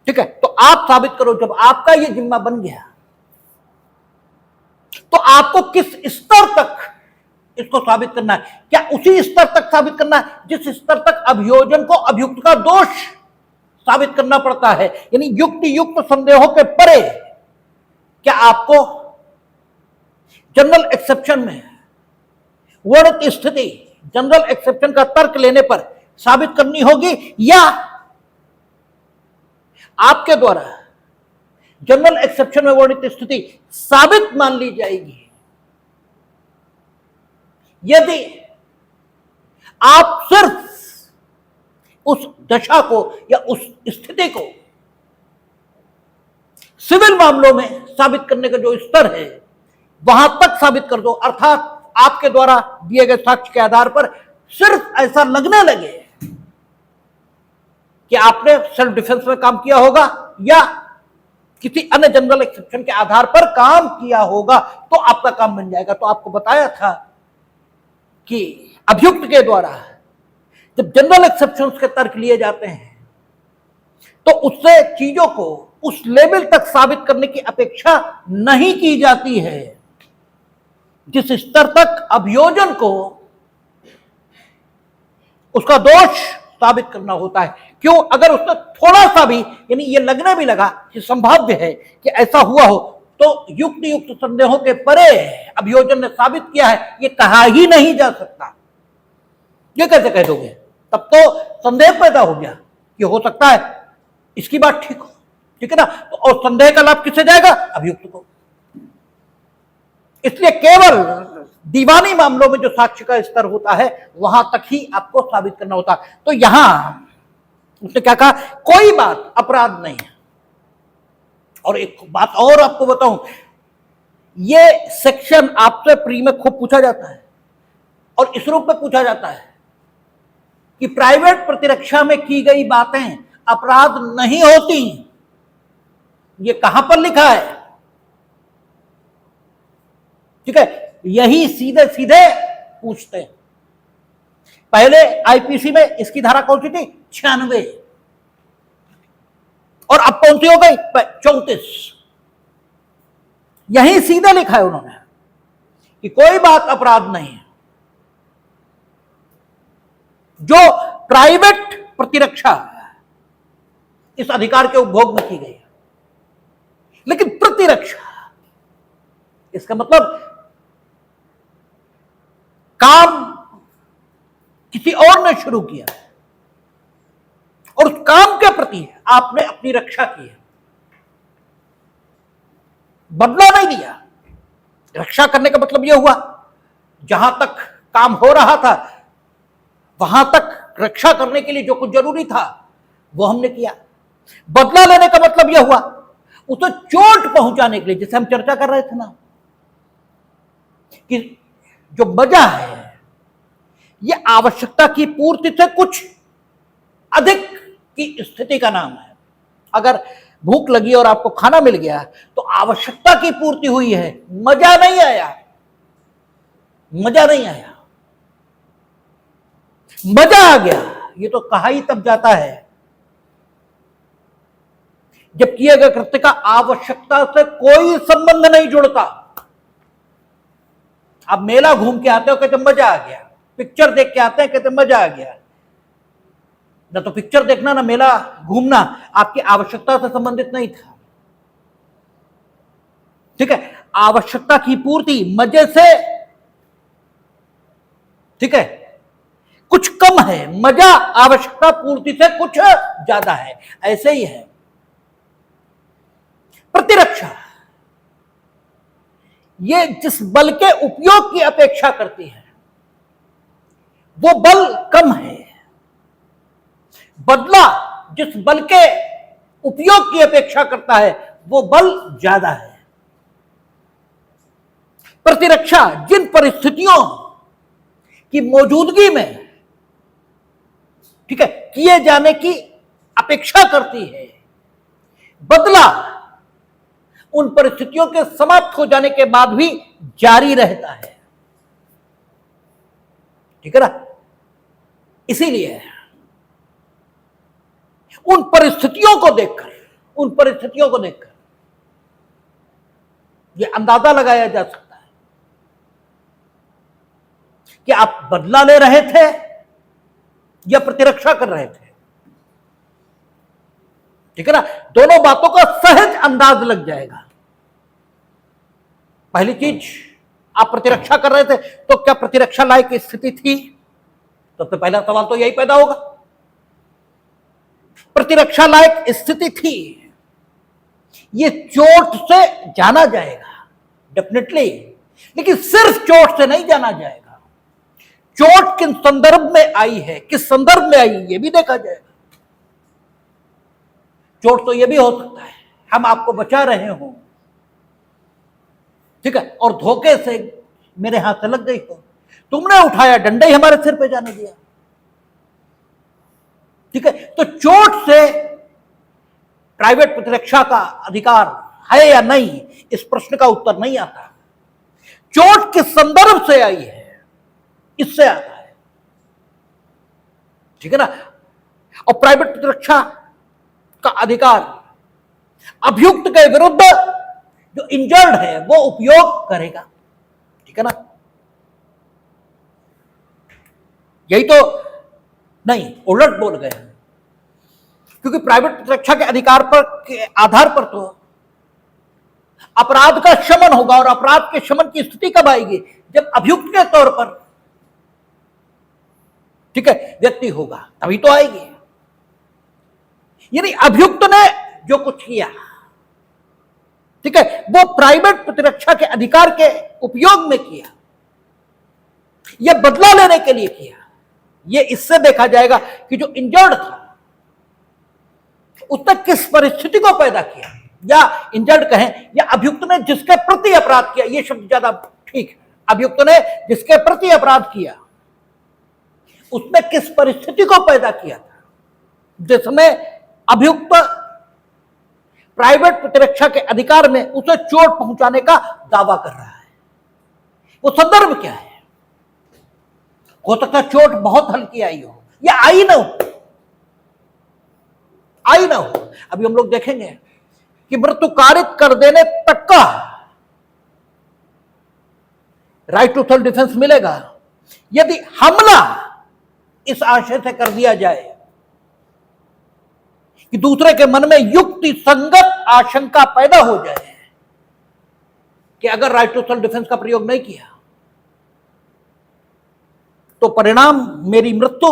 ठीक है, तो आप साबित करो। जब आपका ये जिम्मा बन गया तो आपको किस स्तर तक इसको साबित करना है? क्या उसी स्तर तक साबित करना है जिस स्तर तक अभियोजन को अभियुक्त का दोष साबित करना पड़ता है, यानी युक्त संदेहों के परे? क्या आपको जनरल एक्सेप्शन में वर्णित स्थिति, जनरल एक्सेप्शन का तर्क लेने पर साबित करनी होगी, या आपके द्वारा जनरल एक्सेप्शन में वर्णित स्थिति साबित मान ली जाएगी यदि आप सिर्फ उस दशा को या उस स्थिति को सिविल मामलों में साबित करने का जो स्तर है वहां तक साबित कर दो, अर्थात आपके द्वारा दिए गए साक्ष्य के आधार पर सिर्फ ऐसा लगने लगे कि आपने सेल्फ डिफेंस में काम किया होगा या किसी अन्य जनरल एक्सेप्शन के आधार पर काम किया होगा, तो आपका काम बन जाएगा। तो आपको बताया था कि अभियुक्त के द्वारा जब जनरल एक्सेप्शंस के तर्क लिए जाते हैं तो उससे चीजों को उस लेवल तक साबित करने की अपेक्षा नहीं की जाती है जिस स्तर तक अभियोजन को उसका दोष साबित करना होता है। क्यों? अगर उसने थोड़ा सा भी, यानी ये लगने भी लगा कि संभाव्य है कि ऐसा हुआ हो, तो युक्त संदेहों के परे अभियोजन ने साबित किया है, ये कहा ही नहीं जा सकता। ये कैसे कह दोगे? तब तो संदेह पैदा हो गया कि हो सकता है इसकी बात ठीक हो, ठीक है ना? तो और संदेह का लाभ किससे जाएगा? अभियुक्त को। इसलिए केवल दीवानी मामलों में जो साक्ष्य का स्तर होता है वहां तक ही आपको साबित करना होता है। तो यहां उसने क्या कहा? कोई बात अपराध नहीं है। और एक बात और आपको बताऊं, ये सेक्शन आपसे प्री में खूब पूछा जाता है और इस रूप में पूछा जाता है कि प्राइवेट प्रतिरक्षा में की गई बातें अपराध नहीं होती। ये कहां पर लिखा है? ठीक है, यही सीधे सीधे पूछते हैं। पहले आईपीसी में इसकी धारा कौन सी थी? 96, और अब कौन सी हो गई? 34। यही सीधे लिखा है उन्होंने कि कोई बात अपराध नहीं है। जो प्राइवेट प्रतिरक्षा इस अधिकार के उपभोग में की गई है, लेकिन प्रतिरक्षा इसका मतलब काम किसी और ने शुरू किया और उस काम के प्रति आपने अपनी रक्षा की है, बदला नहीं दिया। रक्षा करने का मतलब यह हुआ जहां तक काम हो रहा था वहां तक रक्षा करने के लिए जो कुछ जरूरी था वो हमने किया। बदला लेने का मतलब यह हुआ उसे चोट पहुंचाने के लिए, जैसे हम चर्चा कर रहे थे ना कि जो मजा है ये आवश्यकता की पूर्ति से कुछ अधिक की स्थिति का नाम है। अगर भूख लगी और आपको खाना मिल गया तो आवश्यकता की पूर्ति हुई है, मजा नहीं आया। मजा नहीं आया, मजा आ गया। ये तो कहा ही तब जाता है जब किए गए कृत्य का आवश्यकता से कोई संबंध नहीं जुड़ता। आप मेला घूम के आते हो, कहते मजा आ गया। पिक्चर देख के आते हैं, कहते मजा आ गया। ना तो पिक्चर देखना ना मेला घूमना आपकी आवश्यकता से संबंधित नहीं था। ठीक है, आवश्यकता की पूर्ति मजे से, ठीक है, कुछ कम है, मजा आवश्यकता पूर्ति से कुछ ज्यादा है। ऐसे ही है प्रतिरक्षा। ये जिस बल के उपयोग की अपेक्षा करती है वो बल कम है, बदला जिस बल के उपयोग की अपेक्षा करता है वो बल ज्यादा है। प्रतिरक्षा जिन परिस्थितियों की मौजूदगी में, ठीक है, किए जाने की अपेक्षा करती है, बदला उन परिस्थितियों के समाप्त हो जाने के बाद भी जारी रहता है। ठीक है ना। इसीलिए उन परिस्थितियों को देखकर यह अंदाजा लगाया जा सकता है कि आप बदला ले रहे थे या प्रतिरक्षा कर रहे थे। ठीक है ना, दोनों बातों का सहज अंदाज लग जाएगा। पहली चीज, आप प्रतिरक्षा कर रहे थे तो क्या प्रतिरक्षा लायक स्थिति थी? सबसे पहला सवाल तो यही पैदा होगा। प्रतिरक्षा लायक स्थिति थी, ये चोट से जाना जाएगा डेफिनेटली, लेकिन सिर्फ चोट से नहीं जाना जाएगा। चोट किस संदर्भ में आई है, किस संदर्भ में आई, ये भी देखा जाएगा। चोट तो ये भी हो सकता है हम आपको बचा रहे हो, ठीक है, और धोखे से मेरे हाथ से लग गई हो, तुमने उठाया डंडा ही हमारे सिर पे जाने दिया। ठीक है, तो चोट से प्राइवेट प्रतिरक्षा का अधिकार है या नहीं, इस प्रश्न का उत्तर नहीं आता। चोट किस संदर्भ से आई है, इससे आता है। ठीक है ना, और प्राइवेट प्रतिरक्षा का अधिकार अभियुक्त के विरुद्ध जो इंजर्ड है वो उपयोग करेगा। ठीक है ना, यही तो नहीं, उलट बोल गए, क्योंकि प्राइवेट प्रतिरक्षा के अधिकार पर के आधार पर तो अपराध का शमन होगा, और अपराध के शमन की स्थिति कब आएगी? जब अभियुक्त के तौर पर, ठीक है, व्यक्ति होगा, तभी तो आएगी। यानी अभियुक्त ने जो कुछ किया, ठीक है, वो प्राइवेट प्रतिरक्षा के अधिकार के उपयोग में किया, यह बदला लेने के लिए किया। ये इससे देखा जाएगा कि जो इंजर्ड था उसने किस परिस्थिति को पैदा किया, या इंजर्ड कहें या अभियुक्त ने जिसके प्रति अपराध किया, ये शब्द ज्यादा ठीक है। अभियुक्त ने जिसके प्रति अपराध किया उसने किस परिस्थिति को पैदा किया था जिसमें अभियुक्त प्राइवेट प्रतिरक्षा के अधिकार में उसे चोट पहुंचाने का दावा कर रहा है, वो संदर्भ क्या है? हो सकता है चोट बहुत हल्की आई हो या आई ना हो। अभी हम लोग देखेंगे कि मृत्यु कारित कर देने तक का राइट टू सेल्फ डिफेंस मिलेगा यदि हमला इस आशय से कर दिया जाए कि दूसरे के मन में युक्ति संगत आशंका पैदा हो जाए कि अगर राइट टू सेल्फ डिफेंस का प्रयोग नहीं किया तो परिणाम मेरी मृत्यु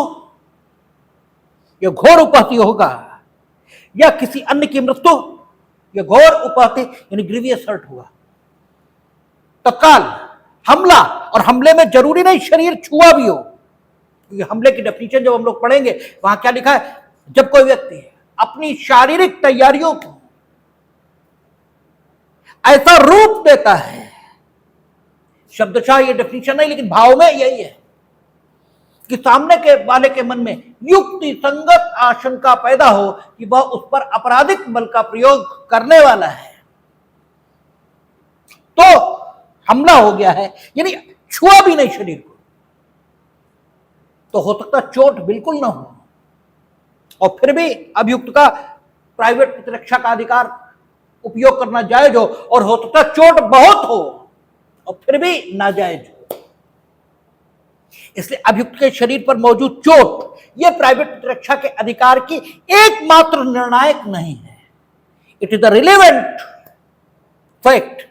या घोर उपाधि होगा, या किसी अन्य की मृत्यु या घोर उपाधि यानी ग्रीवियस हर्ट होगा। तत्काल हमला, और हमले में जरूरी नहीं शरीर छुआ भी हो, क्योंकि हमले की डेफिनेशन जब हम लोग पढ़ेंगे वहां क्या लिखा है, जब कोई व्यक्ति अपनी शारीरिक तैयारियों को ऐसा रूप देता है, शब्दशः ये डेफिनेशन नहीं लेकिन भाव में यही है कि सामने के वाले के मन में युक्ति संगत आशंका पैदा हो कि वह उस पर आपराधिक बल का प्रयोग करने वाला है, तो हमला हो गया है, यानी छुआ भी नहीं शरीर को, तो हो सकता चोट बिल्कुल ना हो, और फिर भी अभियुक्त का प्राइवेट प्रतिरक्षा का अधिकार उपयोग करना जायज हो, और हो सकता चोट बहुत हो और फिर भी नाजायज हो। इसलिए अभियुक्त के शरीर पर मौजूद चोट यह प्राइवेट प्रतिरक्षा के अधिकार की एकमात्र निर्णायक नहीं है, it is the relevant fact.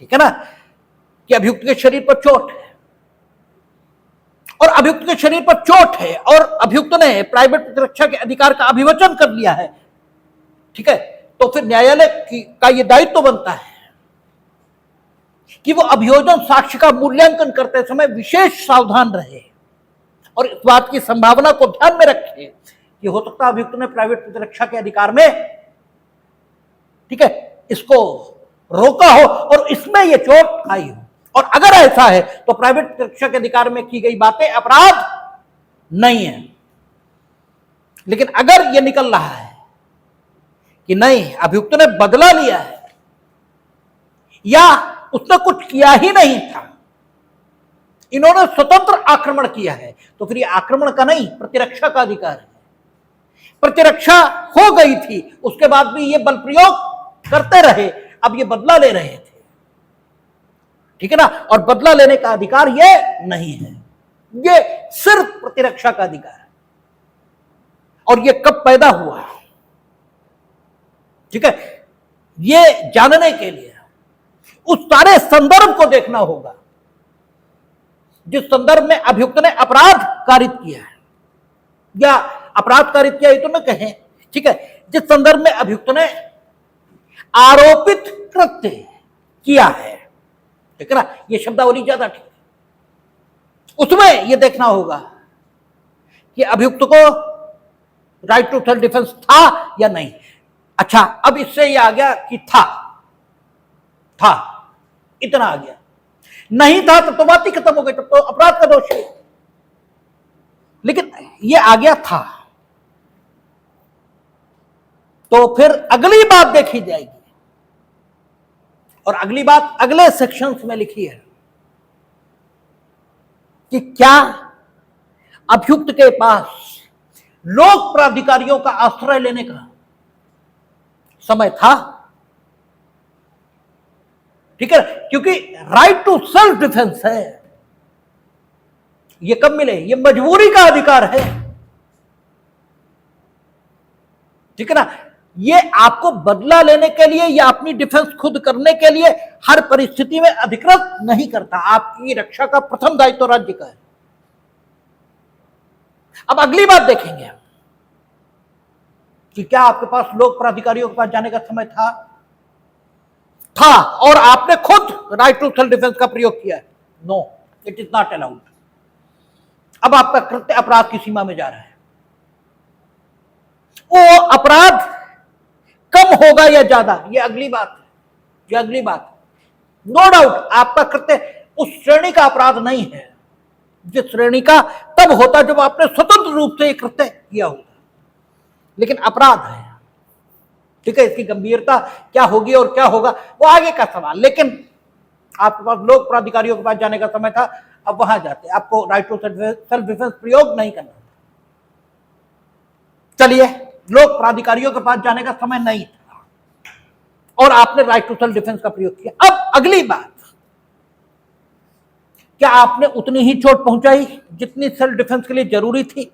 ठीक है ना, कि अभियुक्त के शरीर पर चोट है, और अभियुक्त के शरीर पर चोट है, और अभियुक्त ने प्राइवेट प्रतिरक्षा के अधिकार का अभिवचन कर लिया है। ठीक है, तो फिर न्यायालय का यह दायित्व बनता है कि वो अभियोजन साक्ष्य का मूल्यांकन करते समय विशेष सावधान रहे और इस बात की संभावना को ध्यान में रखे कि हो सकता अभियुक्त ने प्राइवेट प्रतिरक्षा के अधिकार में, ठीक है, इसको रोका हो और इसमें यह चोट आई हो, और अगर ऐसा है तो प्राइवेट प्रतिरक्षा के अधिकार में की गई बातें अपराध नहीं है। लेकिन अगर यह निकल रहा है कि नहीं अभियुक्त ने बदला लिया है या उसने कुछ किया ही नहीं था, इन्होंने स्वतंत्र आक्रमण किया है, तो फिर ये आक्रमण का नहीं, प्रतिरक्षा का अधिकार है। प्रतिरक्षा हो गई थी, उसके बाद भी ये बल प्रयोग करते रहे, अब ये बदला ले रहे थे, ठीक है ना। और बदला लेने का अधिकार ये नहीं है, ये सिर्फ प्रतिरक्षा का अधिकार है। और ये कब पैदा हुआ, ठीक है, ये जानने के लिए उस सारे संदर्भ को देखना होगा जिस संदर्भ में अभियुक्त ने अपराध कारित किया है, या अपराध कारित किया ये तो न कहें, ठीक है, जिस संदर्भ में अभियुक्त ने आरोपित कृत्य किया है, ठीक है ना, ये शब्दावली ज्यादा ठीक है। उसमें यह देखना होगा कि अभियुक्त को राइट टू सेल्फ डिफेंस था या नहीं। अच्छा, अब इससे यह आ गया कि था इतना आ गया, नहीं था तब तो बात ही खत्म हो गई, तब तो अपराध का दोष है। लेकिन ये आ गया था, तो फिर अगली बात देखी जाएगी, और अगली बात अगले सेक्शंस में लिखी है कि क्या अभियुक्त के पास लोक प्राधिकारियों का आश्रय लेने का समय था, ठीक है, क्योंकि राइट टू सेल्फ डिफेंस है, ये कब मिले, ये मजबूरी का अधिकार है, ठीक है ना। ये आपको बदला लेने के लिए या अपनी डिफेंस खुद करने के लिए हर परिस्थिति में अधिकृत नहीं करता, आपकी रक्षा का प्रथम दायित्व तो राज्य का है। अब अगली बात देखेंगे कि क्या आपके पास लोक प्राधिकारियों के पास जाने का समय था और आपने खुद राइट टू सेल्फ डिफेंस का प्रयोग किया है। No, it is not allowed. अब आपका कृत्य अपराध की सीमा में जा रहा है, वो अपराध कम होगा या ज्यादा, ये अगली बात है, ये अगली बात। नो डाउट आपका कृत्य उस श्रेणी का अपराध नहीं है जिस श्रेणी का तब होता जब आपने स्वतंत्र रूप से एक कृत्य किया होता, लेकिन अपराध है, ठीक है। इसकी गंभीरता क्या होगी और क्या होगा वो आगे का सवाल। लेकिन आपके पास लोक प्राधिकारियों के पास जाने का समय था, अब वहां जाते, आपको राइट टू सेल्फ डिफेंस प्रयोग नहीं करना था। चलिए, लोक प्राधिकारियों के पास जाने का समय नहीं था और आपने राइट टू सेल्फ डिफेंस का प्रयोग किया। अब अगली बात, क्या आपने उतनी ही चोट पहुंचाई जितनी सेल्फ डिफेंस के लिए जरूरी थी?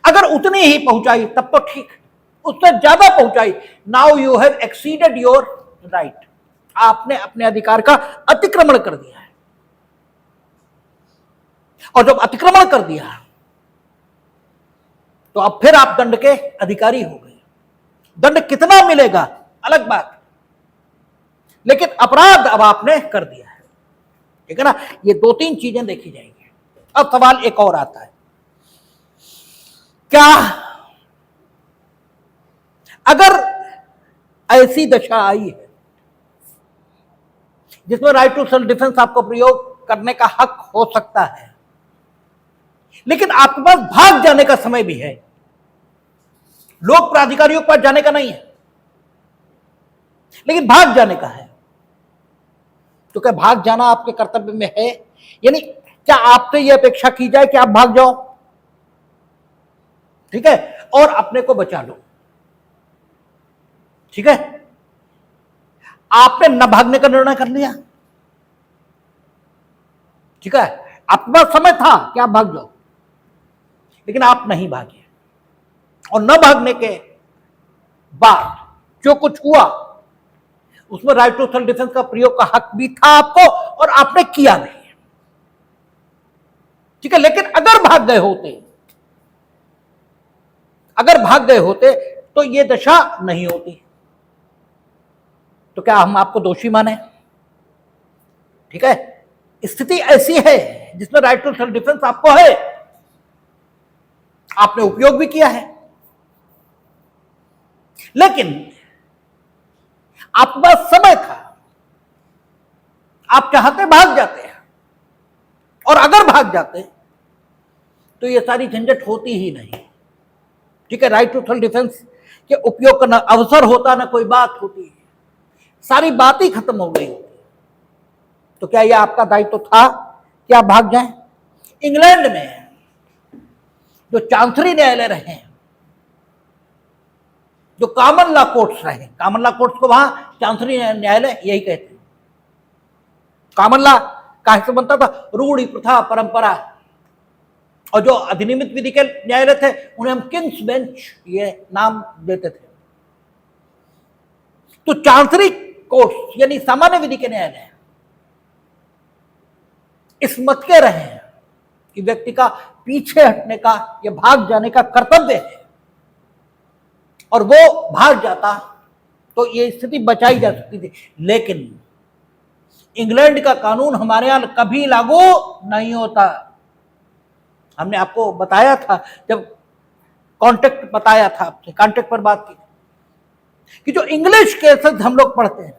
अगर उतनी ही पहुंचाई तब तो ठीक, उससे ज्यादा पहुंचाई, now you have exceeded your right, आपने अपने अधिकार का अतिक्रमण कर दिया है। और जब अतिक्रमण कर दिया तो अब फिर आप दंड के अधिकारी हो गए। दंड कितना मिलेगा अलग बात, लेकिन अपराध अब आपने कर दिया है, ठीक है ना। ये दो तीन चीजें देखी जाएंगी। अब सवाल एक और आता है, क्या अगर ऐसी दशा आई है जिसमें राइट टू सेल्फ डिफेंस आपको प्रयोग करने का हक हो सकता है, लेकिन आपके पास भाग जाने का समय भी है, लोक प्राधिकारियों के पास जाने का नहीं है लेकिन भाग जाने का है, तो क्या भाग जाना आपके कर्तव्य में है? यानी क्या आपसे यह अपेक्षा की जाए कि आप भाग जाओ, ठीक है, और अपने को बचा लो, ठीक है। आपने न भागने का निर्णय कर लिया, ठीक है, आपके पास समय था कि आप भाग जाओ, लेकिन आप नहीं भागे, और न भागने के बाद जो कुछ हुआ उसमें राइट टू सेल्फ डिफेंस का प्रयोग का हक भी था आपको और आपने किया नहीं, ठीक है। लेकिन अगर भाग गए होते तो यह दशा नहीं होती, तो क्या हम आपको दोषी माने? ठीक है, स्थिति ऐसी है जिसमें राइट टू सेल्फ डिफेंस आपको है, आपने उपयोग भी किया है, लेकिन आपके पास समय था, आप चाहते भाग जाते हैं, और अगर भाग जाते तो ये सारी झंझट होती ही नहीं, ठीक है। राइट टू सेल्फ डिफेंस के उपयोग का ना अवसर होता ना कोई बात होती, सारी बात ही खत्म हो गई होती, तो क्या यह आपका दायित्व था कि आप भाग जाएं? इंग्लैंड में जो चांसरी न्यायालय रहे, जो कॉमन लॉ कोर्ट्स रहे, कॉमन लॉ कोर्ट्स को वहां चांसरी न्यायालय यही कहते हैं। कॉमन लॉ काहे से बनता था? रूढ़ि, प्रथा, परंपरा। और जो अधिनियमित विधि के न्यायालय थे उन्हें हम किंग्स बेंच ये नाम देते थे। तो चांसरी कोर्ट्स यानी सामान्य विधि के न्यायालय इस मत के रहे हैं कि व्यक्ति का पीछे हटने का या भाग जाने का कर्तव्य है, और वो भाग जाता तो ये स्थिति बचाई जा सकती थी। लेकिन इंग्लैंड का कानून हमारे यहां कभी लागू नहीं होता। हमने आपको बताया था, जब कॉन्टेक्ट बताया था आपसे, कॉन्टेक्ट पर बात की कि जो इंग्लिश केसेस हम लोग पढ़ते हैं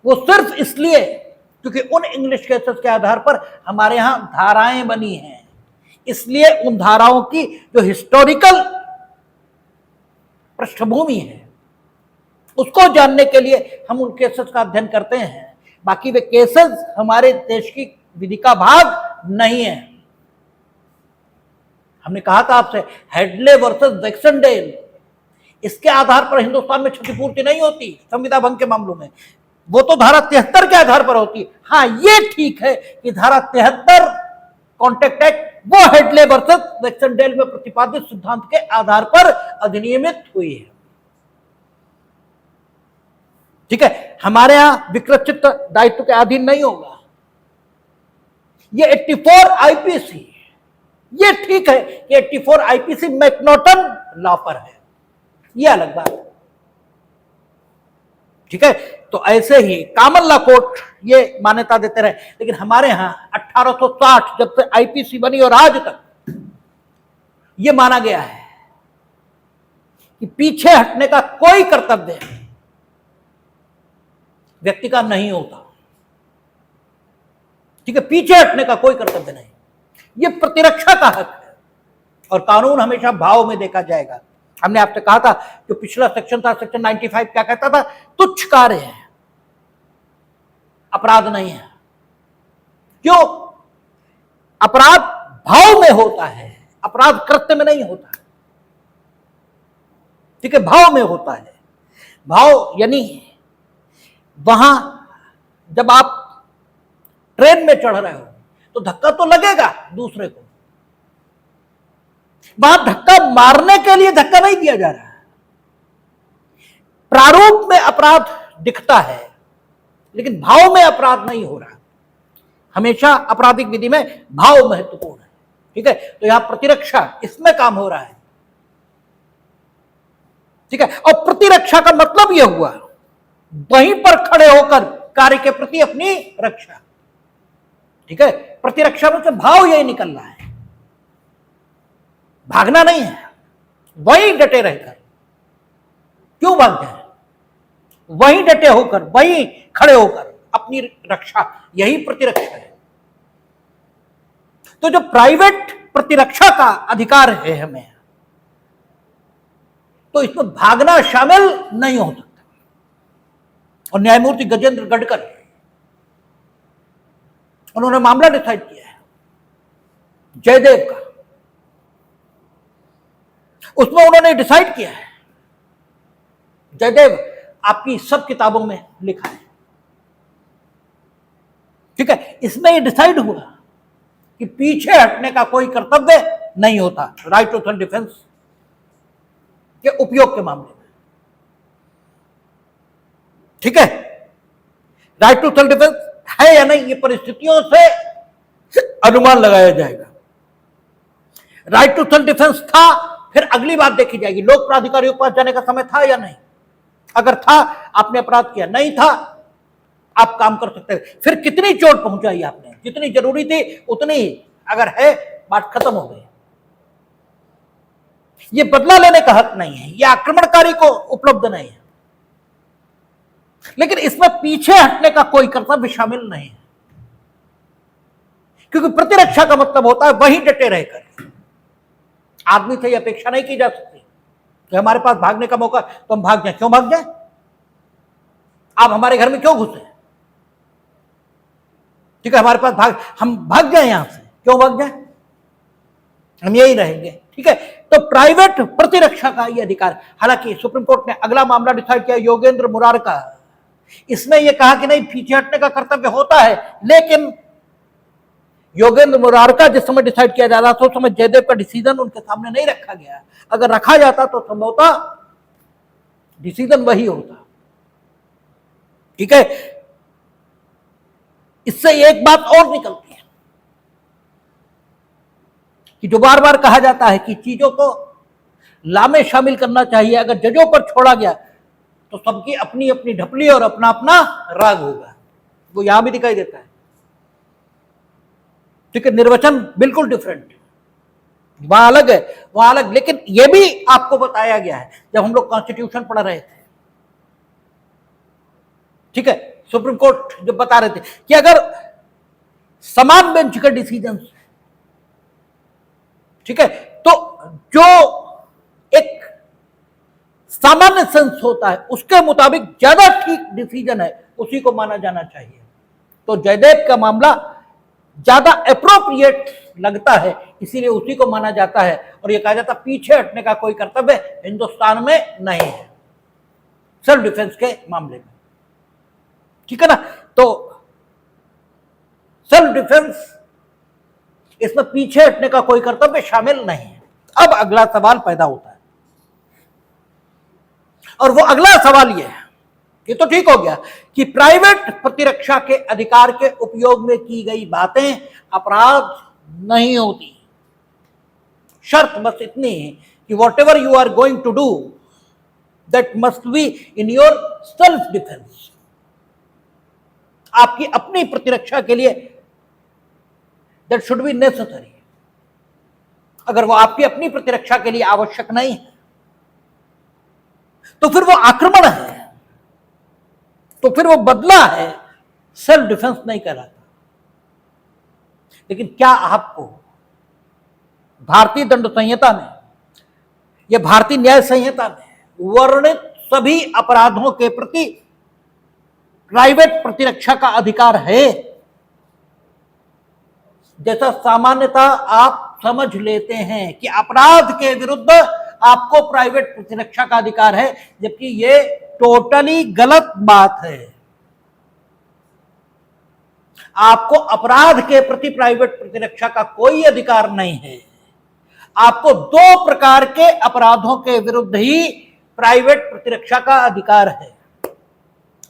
वो सिर्फ इसलिए क्योंकि उन इंग्लिश केसेस के आधार पर हमारे यहां धाराएं बनी हैं, इसलिए उन धाराओं की जो हिस्टोरिकल पृष्ठभूमि है उसको जानने के लिए हम उन केसेस का अध्ययन करते हैं। बाकी वे केसेस हमारे देश की विधि का भाग नहीं है। हमने कहा था आपसे, हेडले वर्सेस वैक्सनडेल, इसके आधार पर हिंदुस्तान में क्षतिपूर्ति नहीं होती संविदा भंग के मामलों में, वो तो धारा 73 के आधार पर होती। हाँ, ये ठीक है कि धारा 73 कॉन्ट्रैक्ट एक्ट वो हेडले वर्सेस वैक्सनडेल में प्रतिपादित सिद्धांत के आधार पर अधिनियमित हुई है। ठीक है, हमारे यहां विकृत दायित्व के अधीन नहीं होगा। ये 84 आईपीसी, ये ठीक है कि 84 आईपीसी मैकनॉटन लॉ पर है, ये अलग बात है। ठीक है, तो ऐसे ही कॉमन लॉ कोर्ट ये मान्यता देते रहे। लेकिन हमारे यहां 1860 जब से आईपीसी बनी और आज तक ये माना गया है कि पीछे हटने का कोई कर्तव्य व्यक्ति का नहीं होता। ठीक है, पीछे हटने का कोई कर्तव्य नहीं, ये प्रतिरक्षा का हक है और कानून हमेशा भाव में देखा जाएगा। हमने आपसे कहा था जो पिछला सेक्शन था, सेक्शन 95, क्या कहता था? तुच्छ कार्य है, अपराध नहीं है। क्यों? अपराध भाव में होता है, अपराध कृत्य में नहीं होता। ठीक है, भाव में होता है। भाव यानी वहां जब आप ट्रेन में चढ़ रहे हो तो धक्का तो लगेगा दूसरे को, वहां धक्का मारने के लिए धक्का नहीं दिया जा रहा है। प्रारूप में अपराध दिखता है लेकिन भाव में अपराध नहीं हो रहा। हमेशा आपराधिक विधि में भाव महत्वपूर्ण है। ठीक है, तो यहां प्रतिरक्षा इसमें काम हो रहा है। ठीक है, और प्रतिरक्षा का मतलब यह हुआ वहीं पर खड़े होकर कार्य के प्रति अपनी रक्षा। ठीक है, प्रतिरक्षा में से भाव यही निकल रहा है, भागना नहीं है, वहीं डटे रहकर। क्यों भाग जाए? वहीं डटे होकर, वहीं खड़े होकर अपनी रक्षा, यही प्रतिरक्षा है। तो जो प्राइवेट प्रतिरक्षा का अधिकार है हमें, तो इसमें भागना शामिल नहीं हो सकता। और न्यायमूर्ति गजेंद्र गढ़कर उन्होंने मामला डिसाइड किया है जयदेव का, उसमें उन्होंने डिसाइड किया है, जयदेव आपकी सब किताबों में लिखा है। ठीक है, इसमें यह डिसाइड हुआ कि पीछे हटने का कोई कर्तव्य नहीं होता राइट टू सेल्फ डिफेंस के उपयोग के मामले में। ठीक है, राइट टू सेल्फ डिफेंस है या नहीं, ये परिस्थितियों से अनुमान लगाया जाएगा। राइट टू सेल्फ डिफेंस था, फिर अगली बात देखी जाएगी, लोक प्राधिकारियों के पास जाने का समय था या नहीं। अगर था, आपने अपराध किया, नहीं था, आप काम कर सकते थे। फिर कितनी चोट पहुंचाई आपने, जितनी जरूरी थी उतनी ही, अगर है बात खत्म हो गई। ये बदला लेने का हक नहीं है, ये आक्रमणकारी को उपलब्ध नहीं है। लेकिन इसमें पीछे हटने का कोई कर्तव्य शामिल नहीं है, क्योंकि प्रतिरक्षा का मतलब होता है वहीं डटे रहकर। आदमी से यह अपेक्षा नहीं की जा सकती कि हमारे पास भागने का मौका तो हम भाग जाए। क्यों भाग जाए? आप हमारे घर में क्यों घुसे? ठीक है, हमारे पास हम भाग जाए यहां से, क्यों भाग जाए, हम यही रहेंगे। ठीक है, तो प्राइवेट प्रतिरक्षा का ये अधिकार। हालांकि सुप्रीम कोर्ट ने अगला मामला डिसाइड किया, योगेंद्र मुरार का। इसमें यह कहा कि नहीं, पीछे हटने का कर्तव्य होता है, लेकिन योगेंद्र मुरार का जिस समय डिसाइड किया जा रहा था उस समय जयदेव का डिसीजन उनके सामने नहीं रखा गया। अगर रखा जाता तो संभवतः डिसीजन वही होता। ठीक है, इससे एक बात और निकलती है कि जो बार बार कहा जाता है कि चीजों को लॉ में शामिल करना चाहिए, अगर जजों पर छोड़ा गया तो सबकी अपनी अपनी ढपली और अपना अपना राग होगा, वो यहां भी दिखाई देता है। ठीक है, निर्वचन बिल्कुल डिफरेंट, वहां अलग है, वहां अलग। लेकिन यह भी आपको बताया गया है जब हम लोग कॉन्स्टिट्यूशन पढ़ रहे थे। ठीक है, सुप्रीम कोर्ट जब बता रहे थे कि अगर समान बेंच का डिसीजन, ठीक है, तो जो एक सामान्य सेंस होता है उसके मुताबिक ज्यादा ठीक डिसीजन है उसी को माना जाना चाहिए। तो जयदेव का मामला ज्यादा अप्रोप्रिएट लगता है, इसीलिए उसी को माना जाता है। और यह कहा जाता है पीछे हटने का कोई कर्तव्य हिंदुस्तान में नहीं है सेल्फ डिफेंस के मामले में। ठीक है ना, तो सेल्फ डिफेंस, इसमें पीछे हटने का कोई कर्तव्य शामिल नहीं है। अब अगला सवाल पैदा होता है, और वो अगला सवाल यह है, ये तो ठीक हो गया कि प्राइवेट प्रतिरक्षा के अधिकार के उपयोग में की गई बातें अपराध नहीं होती। शर्त बस इतनी है कि whatever you are going to do that must be in your self defence, आपकी अपनी प्रतिरक्षा के लिए, दैट शुड बी नेसेसरी। अगर वो आपकी अपनी प्रतिरक्षा के लिए आवश्यक नहीं है तो फिर वो आक्रमण है, तो फिर वो बदला है, सेल्फ डिफेंस नहीं कहलाता। लेकिन क्या आपको भारतीय दंड संहिता में या भारतीय न्याय संहिता में वर्णित सभी अपराधों के प्रति प्राइवेट प्रतिरक्षा का अधिकार है? जैसा सामान्यतः आप समझ लेते हैं कि अपराध के विरुद्ध आपको प्राइवेट प्रतिरक्षा का अधिकार है, जबकि यह टोटली गलत बात है। आपको अपराध के प्रति प्राइवेट प्रतिरक्षा का कोई अधिकार नहीं है। आपको दो प्रकार के अपराधों के विरुद्ध ही प्राइवेट प्रतिरक्षा का अधिकार है।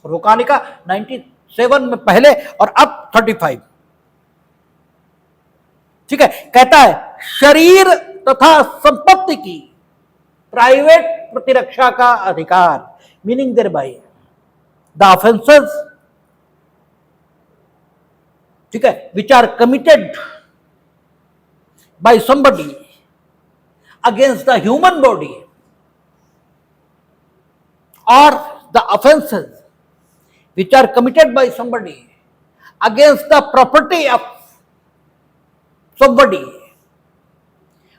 रोकाने का 97 में पहले और अब 35। ठीक है, कहता है शरीर तथा संपत्ति की प्राइवेट प्रतिरक्षा का अधिकार, meaning there by the offences, ठीक है, which are committed by somebody against the human body, और the offences which are committed by somebody against the property of somebody,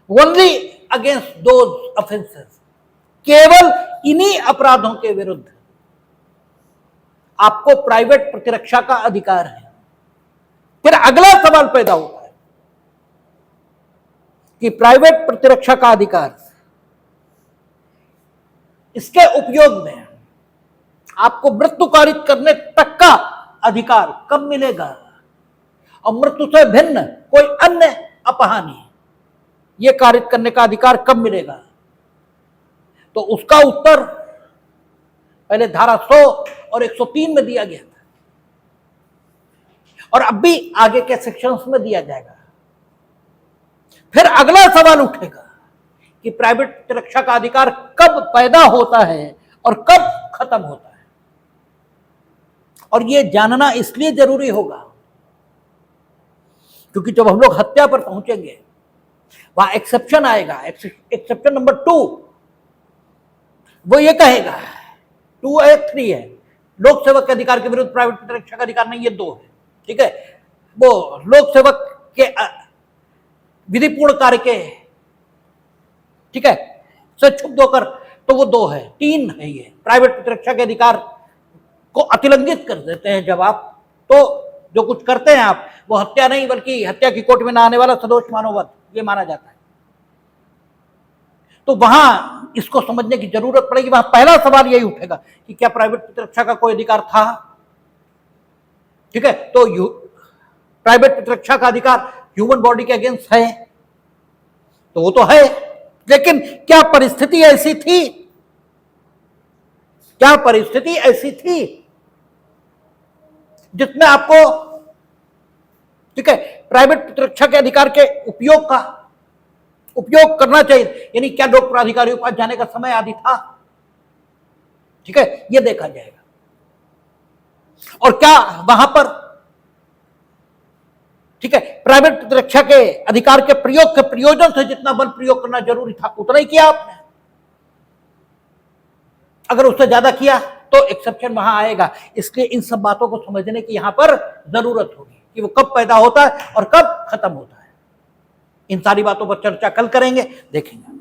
only against those offenses, केवल इन्हीं अपराधों के विरुद्ध आपको प्राइवेट प्रतिरक्षा का अधिकार है। फिर अगला सवाल पैदा होता है कि प्राइवेट प्रतिरक्षा का अधिकार, इसके उपयोग में आपको मृत्यु कारित करने तक का अधिकार कब मिलेगा, और मृत्यु से भिन्न कोई अन्य अपहानि ये कारित करने का अधिकार कब मिलेगा? तो उसका उत्तर पहले धारा 100 और 103 में दिया गया था, और अब भी आगे के सेक्शंस में दिया जाएगा। फिर अगला सवाल उठेगा कि प्राइवेट प्रतिरक्षा का अधिकार कब पैदा होता है और कब खत्म होता है। और यह जानना इसलिए जरूरी होगा क्योंकि जब हम लोग हत्या पर पहुंचेंगे वहां एक्सेप्शन आएगा। एक्सेप्शन नंबर 2 वो ये कहेगा, 2A3 है, लोक सेवक के अधिकार के विरुद्ध प्राइवेट प्रतिरक्षा का अधिकार नहीं, ये 2 है। ठीक है, वो लोक सेवक के विधिपूर्ण कार्य के, ठीक है, से क्षुब्ध होकर, तो वो 2 है। 3 है ये प्राइवेट प्रतिरक्षा के अधिकार को अतिलंघित कर देते हैं जब आप, तो जो कुछ करते हैं आप वो हत्या नहीं बल्कि हत्या की कोट में ना आने वाला सदोष मानववध ये माना जाता है। तो वहां इसको समझने की जरूरत पड़ेगी। वहां पहला सवाल यही उठेगा कि क्या प्राइवेट प्रतिरक्षा का कोई अधिकार था? ठीक है, तो प्राइवेट प्रतिरक्षा का अधिकार ह्यूमन बॉडी के अगेंस्ट है, तो वो तो है, लेकिन क्या परिस्थिति ऐसी थी? क्या परिस्थिति ऐसी थी जिसमें आपको, ठीक है, प्राइवेट प्रतिरक्षा के अधिकार के उपयोग करना चाहिए? यानी क्या लोक प्राधिकारियों के पास जाने का समय आदि था? ठीक है, यह देखा जाएगा। और क्या वहां पर, ठीक है, प्राइवेट प्रतिरक्षा के अधिकार के प्रयोग के प्रयोजन से जितना बल प्रयोग करना जरूरी था उतना ही किया आपने? अगर उससे ज्यादा किया तो एक्सेप्शन वहां आएगा। इसलिए इन सब बातों को समझने की यहां पर जरूरत होगी कि वो कब पैदा होता है और कब खत्म होता है। इन सारी बातों पर चर्चा कल करेंगे, देखेंगे।